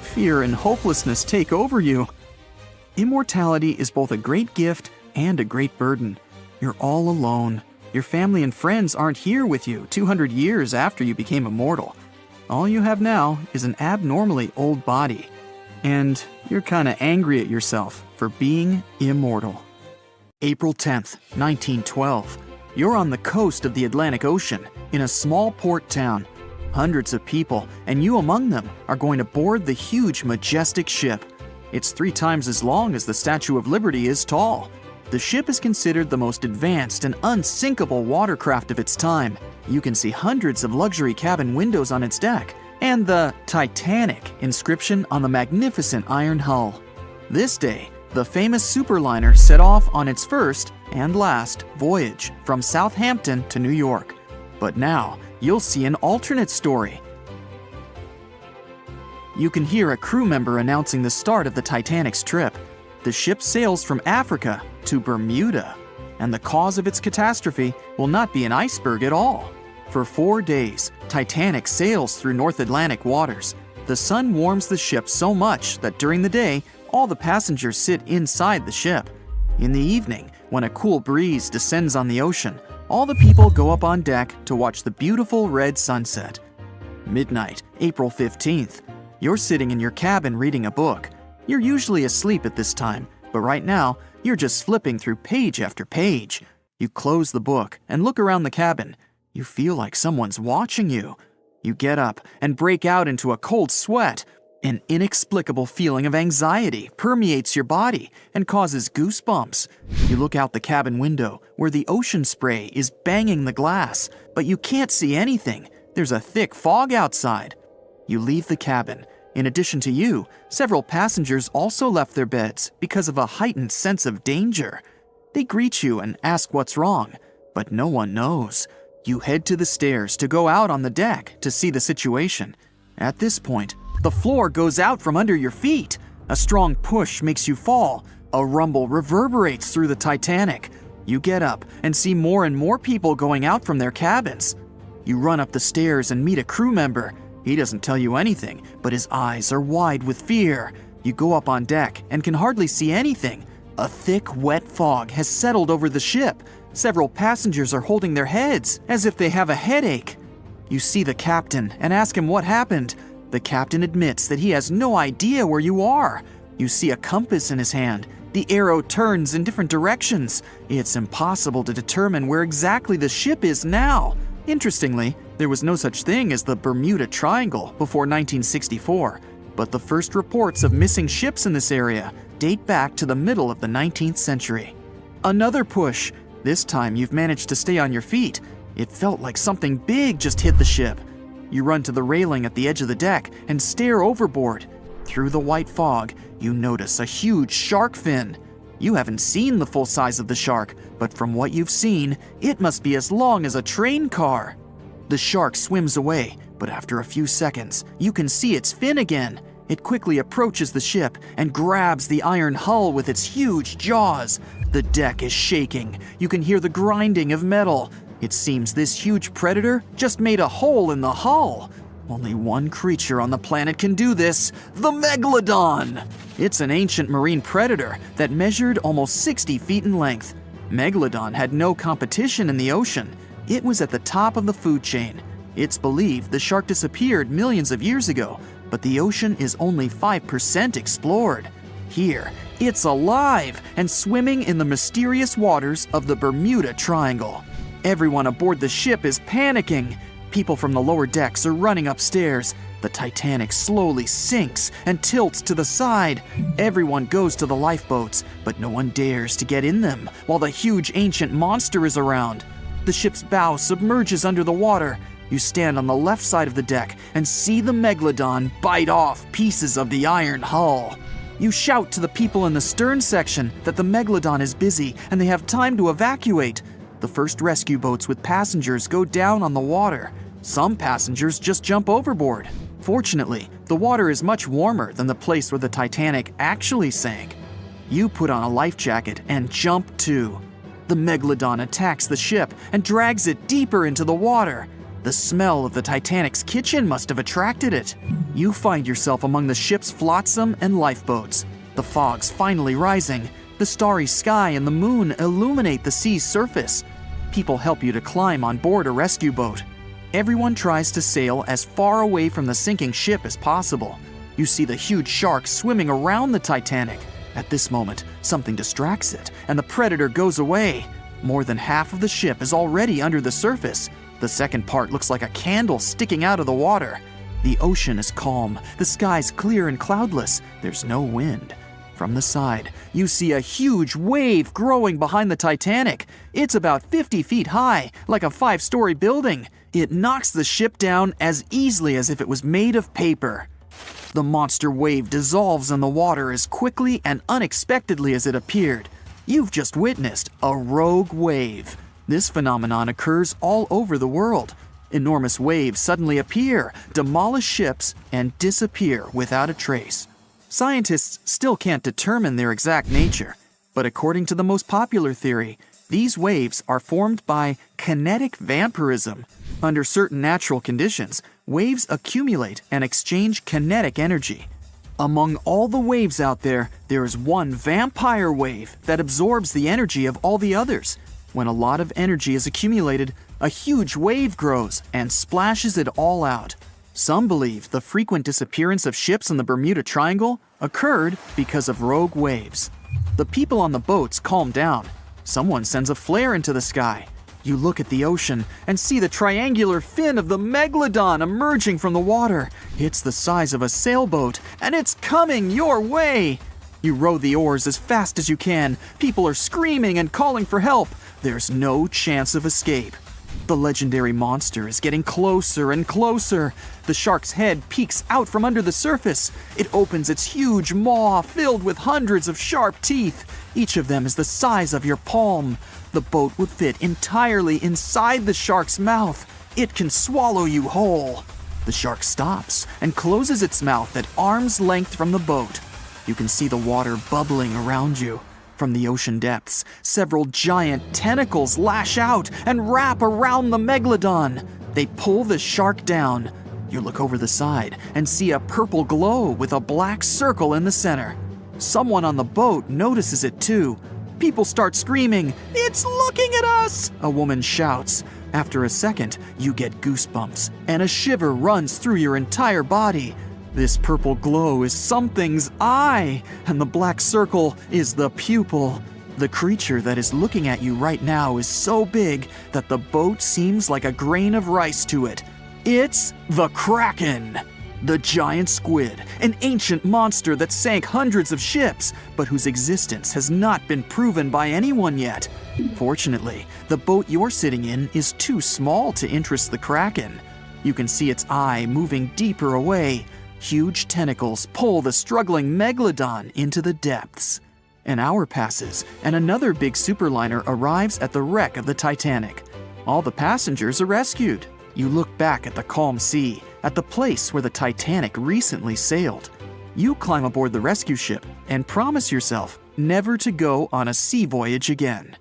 Fear and hopelessness take over you. Immortality is both a great gift and a great burden. You're all alone. Your family and friends aren't here with you 200 years after you became immortal. All you have now is an abnormally old body. and you're kinda angry at yourself for being immortal. April 10th, 1912. You're on the coast of the Atlantic Ocean in a small port town. Hundreds of people, and you among them, are going to board the huge, majestic ship. It's 3 times as long as the Statue of Liberty is tall. The ship is considered the most advanced and unsinkable watercraft of its time. You can see hundreds of luxury cabin windows on its deck, and the Titanic inscription on the magnificent iron hull. This day, the famous superliner set off on its first and last voyage from Southampton to New York. But now, you'll see an alternate story. You can hear a crew member announcing the start of the Titanic's trip. The ship sails from Africa to Bermuda, and the cause of its catastrophe will not be an iceberg at all. For 4 days, Titanic sails through North Atlantic waters. The sun warms the ship so much that during the day, all the passengers sit inside the ship. In the evening, when a cool breeze descends on the ocean, all the people go up on deck to watch the beautiful red sunset. Midnight, April 15th. You're sitting in your cabin reading a book. You're usually asleep at this time, but right now, you're just flipping through page after page. You close the book and look around the cabin. You feel like someone's watching you. You get up and break out into a cold sweat. An inexplicable feeling of anxiety permeates your body and causes goosebumps. You look out the cabin window where the ocean spray is banging the glass, but you can't see anything. There's a thick fog outside. You leave the cabin. In addition to you, several passengers also left their beds because of a heightened sense of danger. They greet you and ask what's wrong, but no one knows. You head to the stairs to go out on the deck to see the situation. At this point, the floor goes out from under your feet. A strong push makes you fall. A rumble reverberates through the Titanic. You get up and see more and more people going out from their cabins. You run up the stairs and meet a crew member. He doesn't tell you anything, but his eyes are wide with fear. You go up on deck and can hardly see anything. A thick, wet fog has settled over the ship. Several passengers are holding their heads as if they have a headache. You see the captain and ask him what happened. The captain admits that he has no idea where you are. You see a compass in his hand. The arrow turns in different directions. It's impossible to determine where exactly the ship is now. Interestingly, there was no such thing as the Bermuda Triangle before 1964, but the first reports of missing ships in this area date back to the middle of the 19th century. Another push. This time you've managed to stay on your feet. It felt like something big just hit the ship. You run to the railing at the edge of the deck and stare overboard. Through the white fog, you notice a huge shark fin. You haven't seen the full size of the shark, but from what you've seen, it must be as long as a train car. The shark swims away, but after a few seconds, you can see its fin again. It quickly approaches the ship and grabs the iron hull with its huge jaws. The deck is shaking. You can hear the grinding of metal. It seems this huge predator just made a hole in the hull. Only one creature on the planet can do this, the Megalodon. It's an ancient marine predator that measured almost 60 feet in length. Megalodon had no competition in the ocean. It was at the top of the food chain. It's believed the shark disappeared millions of years ago, but the ocean is only 5% explored. Here, it's alive and swimming in the mysterious waters of the Bermuda Triangle. Everyone aboard the ship is panicking. People from the lower decks are running upstairs. The Titanic slowly sinks and tilts to the side. Everyone goes to the lifeboats, but no one dares to get in them while the huge ancient monster is around. The ship's bow submerges under the water. You stand on the left side of the deck and see the Megalodon bite off pieces of the iron hull. You shout to the people in the stern section that the Megalodon is busy and they have time to evacuate. The first rescue boats with passengers go down on the water. Some passengers just jump overboard. Fortunately, the water is much warmer than the place where the Titanic actually sank. You put on a life jacket and jump too. The Megalodon attacks the ship and drags it deeper into the water. The smell of the Titanic's kitchen must have attracted it. You find yourself among the ship's flotsam and lifeboats. The fog's finally rising. The starry sky and the moon illuminate the sea's surface. People help you to climb on board a rescue boat. Everyone tries to sail as far away from the sinking ship as possible. You see the huge shark swimming around the Titanic. At this moment, something distracts it, and the predator goes away. More than half of the ship is already under the surface. The second part looks like a candle sticking out of the water. The ocean is calm, the sky's clear and cloudless, there's no wind. From the side, you see a huge wave growing behind the Titanic. It's about 50 feet high, like a 5-story building. It knocks the ship down as easily as if it was made of paper. The monster wave dissolves in the water as quickly and unexpectedly as it appeared. You've just witnessed a rogue wave. This phenomenon occurs all over the world. Enormous waves suddenly appear, demolish ships, and disappear without a trace. Scientists still can't determine their exact nature, but according to the most popular theory, these waves are formed by kinetic vampirism. Under certain natural conditions, waves accumulate and exchange kinetic energy. Among all the waves out there, there is one vampire wave that absorbs the energy of all the others. When a lot of energy is accumulated, a huge wave grows and splashes it all out. Some believe the frequent disappearance of ships in the Bermuda Triangle occurred because of rogue waves. The people on the boats calm down. Someone sends a flare into the sky. You look at the ocean and see the triangular fin of the Megalodon emerging from the water. It's the size of a sailboat, and it's coming your way. You row the oars as fast as you can. People are screaming and calling for help. There's no chance of escape. The legendary monster is getting closer and closer. The shark's head peeks out from under the surface. It opens its huge maw filled with hundreds of sharp teeth. Each of them is the size of your palm. The boat would fit entirely inside the shark's mouth. It can swallow you whole. The shark stops and closes its mouth at arm's length from the boat. You can see the water bubbling around you. From the ocean depths, several giant tentacles lash out and wrap around the Megalodon. They pull the shark down. You look over the side and see a purple glow with a black circle in the center. Someone on the boat notices it too. People start screaming, "It's looking at us!" a woman shouts. After a second, you get goosebumps, and a shiver runs through your entire body. This purple glow is something's eye, and the black circle is the pupil. The creature that is looking at you right now is so big that the boat seems like a grain of rice to it. It's the Kraken! The giant squid, an ancient monster that sank hundreds of ships, but whose existence has not been proven by anyone yet. Fortunately, the boat you're sitting in is too small to interest the Kraken. You can see its eye moving deeper away. Huge tentacles pull the struggling Megalodon into the depths. An hour passes, and another big superliner arrives at the wreck of the Titanic. All the passengers are rescued. You look back at the calm sea, at the place where the Titanic recently sailed. You climb aboard the rescue ship and promise yourself never to go on a sea voyage again.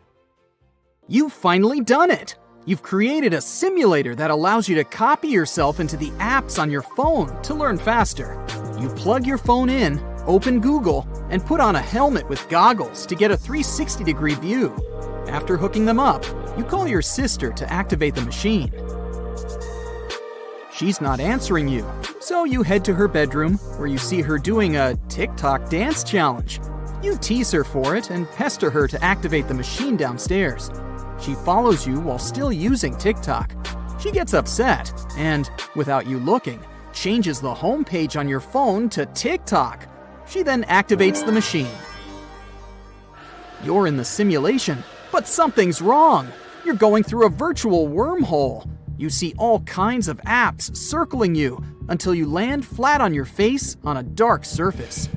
You've finally done it! You've created a simulator that allows you to copy yourself into the apps on your phone to learn faster. You plug your phone in, open Google, and put on a helmet with goggles to get a 360-degree view. After hooking them up, you call your sister to activate the machine. She's not answering you, so you head to her bedroom where you see her doing a TikTok dance challenge. You tease her for it and pester her to activate the machine downstairs. She follows you while still using TikTok. She gets upset and, without you looking, changes the homepage on your phone to TikTok. She then activates the machine. You're in the simulation, but something's wrong. You're going through a virtual wormhole. You see all kinds of apps circling you until you land flat on your face on a dark surface.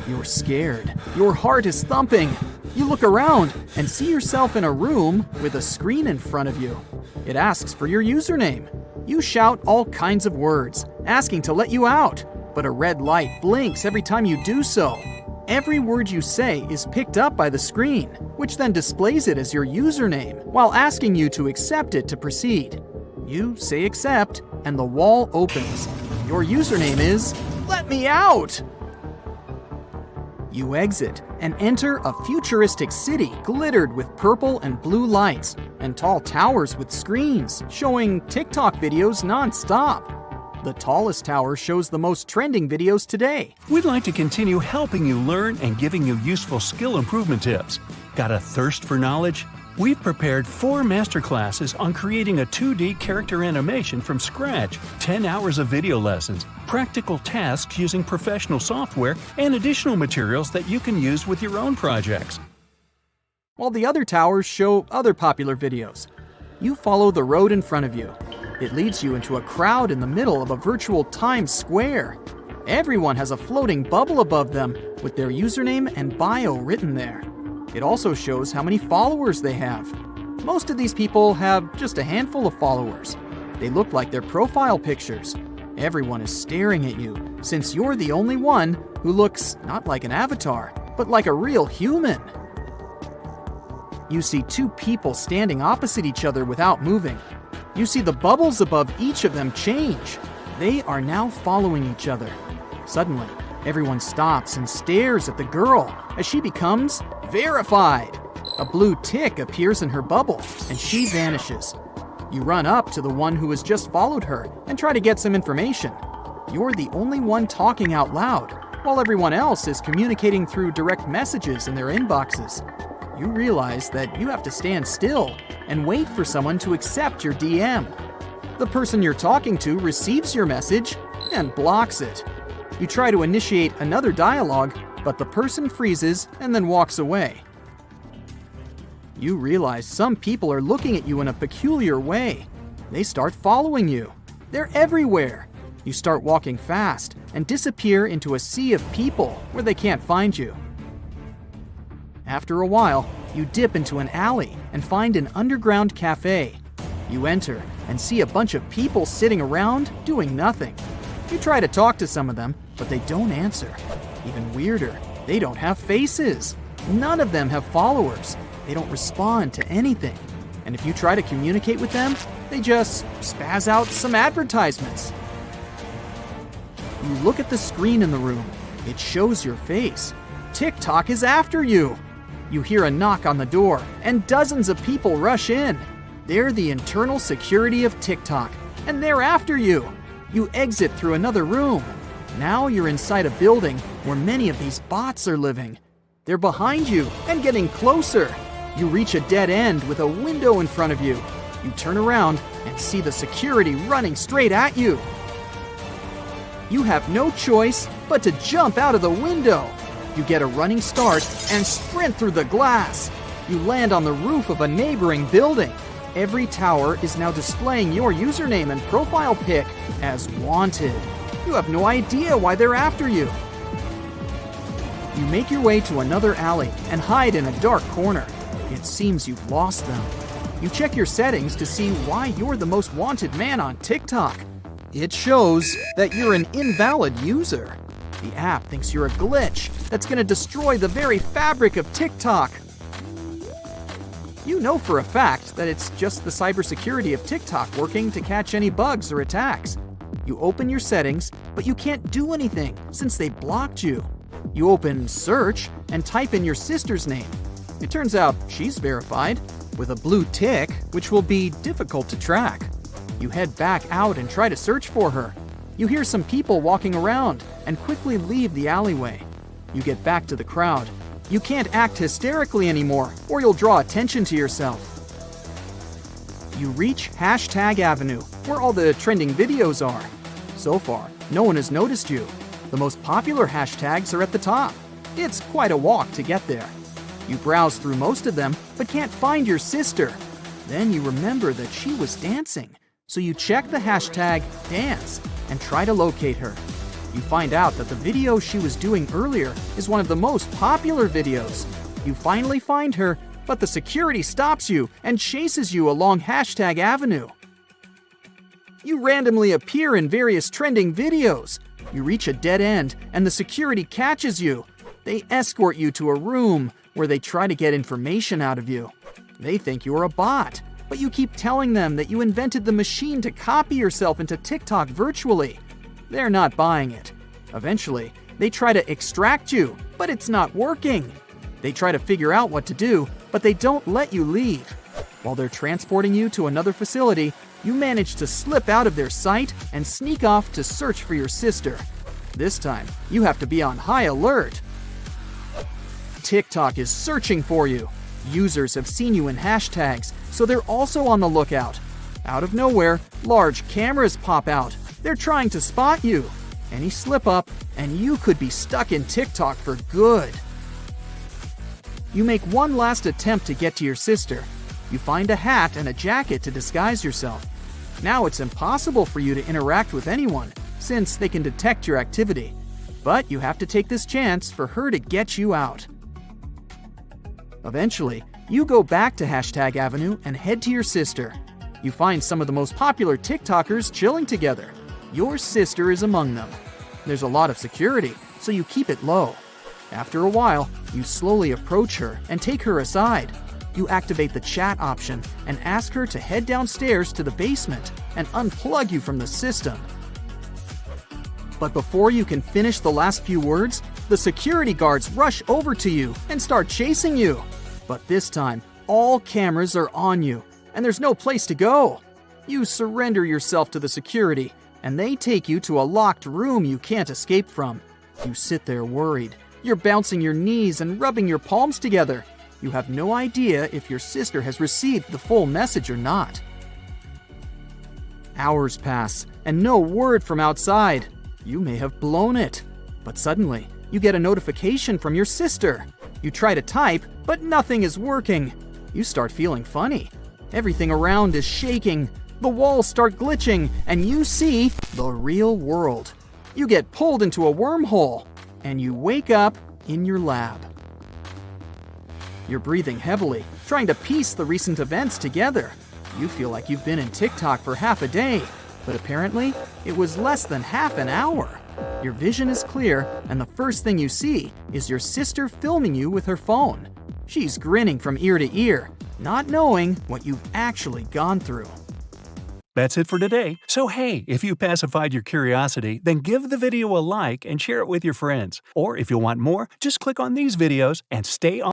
You're scared. Your heart is thumping. You look around and see yourself in a room with a screen in front of you. It asks for your username. You shout all kinds of words, asking to let you out, but a red light blinks every time you do so. Every word you say is picked up by the screen, which then displays it as your username while asking you to accept it to proceed. You say accept, and the wall opens. Your username is, "Let me out!" You exit and enter a futuristic city glittered with purple and blue lights and tall towers with screens showing TikTok videos non-stop. The tallest tower shows the most trending videos today. We'd like to continue helping you learn and giving you useful skill improvement tips. Got a thirst for knowledge? We've prepared 4 masterclasses on creating a 2D character animation from scratch, 10 hours of video lessons, practical tasks using professional software, and additional materials that you can use with your own projects. While the other towers show other popular videos. You follow the road in front of you. It leads you into a crowd in the middle of a virtual Times Square. Everyone has a floating bubble above them with their username and bio written there. It also shows how many followers they have. Most of these people have just a handful of followers. They look like their profile pictures. Everyone is staring at you, since you're the only one who looks not like an avatar, but like a real human. You see 2 people standing opposite each other without moving. You see the bubbles above each of them change. They are now following each other. Suddenly, everyone stops and stares at the girl as she becomes verified. A blue tick appears in her bubble, and she vanishes. You run up to the one who has just followed her and try to get some information. You're the only one talking out loud, while everyone else is communicating through direct messages in their inboxes. You realize that you have to stand still and wait for someone to accept your DM. The person you're talking to receives your message and blocks it. You try to initiate another dialogue, but the person freezes and then walks away. You realize some people are looking at you in a peculiar way. They start following you. They're everywhere. You start walking fast and disappear into a sea of people where they can't find you. After a while, you dip into an alley and find an underground cafe. You enter and see a bunch of people sitting around doing nothing. You try to talk to some of them, but they don't answer. Even weirder, they don't have faces. None of them have followers. They don't respond to anything. And if you try to communicate with them, they just spaz out some advertisements. You look at the screen in the room. It shows your face. TikTok is after you. You hear a knock on the door, and dozens of people rush in. They're the internal security of TikTok, and they're after you. You exit through another room. Now you're inside a building where many of these bots are living. They're behind you and getting closer. You reach a dead end with a window in front of you. You turn around and see the security running straight at you. You have no choice but to jump out of the window. You get a running start and sprint through the glass. You land on the roof of a neighboring building. Every tower is now displaying your username and profile pic as wanted. You have no idea why they're after you. You make your way to another alley and hide in a dark corner. It seems you've lost them. You check your settings to see why you're the most wanted man on TikTok. It shows that you're an invalid user. The app thinks you're a glitch that's going to destroy the very fabric of TikTok. You know for a fact that it's just the cybersecurity of TikTok working to catch any bugs or attacks. You open your settings, but you can't do anything since they blocked you. You open Search and type in your sister's name. It turns out she's verified with a blue tick, which will be difficult to track. You head back out and try to search for her. You hear some people walking around and quickly leave the alleyway. You get back to the crowd. You can't act hysterically anymore, or you'll draw attention to yourself. You reach #Avenue, where all the trending videos are. So far, no one has noticed you. The most popular hashtags are at the top. It's quite a walk to get there. You browse through most of them, but can't find your sister. Then you remember that she was dancing. So you check the #dance and try to locate her. You find out that the video she was doing earlier is one of the most popular videos. You finally find her, but the security stops you and chases you along #Avenue. You randomly appear in various trending videos. You reach a dead end and the security catches you. They escort you to a room where they try to get information out of you. They think you're a bot, but you keep telling them that you invented the machine to copy yourself into TikTok virtually. They're not buying it. Eventually, they try to extract you, but it's not working. They try to figure out what to do, but they don't let you leave. While they're transporting you to another facility, You manage to slip out of their sight and sneak off to search for your sister. This time, you have to be on high alert. TikTok is searching for you. Users have seen you in hashtags, so they're also on the lookout. Out of nowhere, large cameras pop out. They're trying to spot you. Any slip up, and you could be stuck in TikTok for good. You make one last attempt to get to your sister. You find a hat and a jacket to disguise yourself. Now it's impossible for you to interact with anyone, since they can detect your activity. But you have to take this chance for her to get you out. Eventually, you go back to Hashtag Avenue and head to your sister. You find some of the most popular TikTokers chilling together. Your sister is among them. There's a lot of security, so you keep it low. After a while, you slowly approach her and take her aside. You activate the chat option and ask her to head downstairs to the basement and unplug you from the system. But before you can finish the last few words, the security guards rush over to you and start chasing you. But this time, all cameras are on you, and there's no place to go. You surrender yourself to the security, and they take you to a locked room you can't escape from. You sit there worried. You're bouncing your knees and rubbing your palms together. You have no idea if your sister has received the full message or not. Hours pass, and no word from outside. You may have blown it. But suddenly, you get a notification from your sister. You try to type, but nothing is working. You start feeling funny. Everything around is shaking. The walls start glitching, and you see the real world. You get pulled into a wormhole, and you wake up in your lab. You're breathing heavily, trying to piece the recent events together. You feel like you've been in TikTok for half a day, but apparently, it was less than half an hour. Your vision is clear, and the first thing you see is your sister filming you with her phone. She's grinning from ear to ear, not knowing what you've actually gone through. That's it for today. So hey, if you pacified your curiosity, then give the video a like and share it with your friends. Or if you want more, just click on these videos and stay on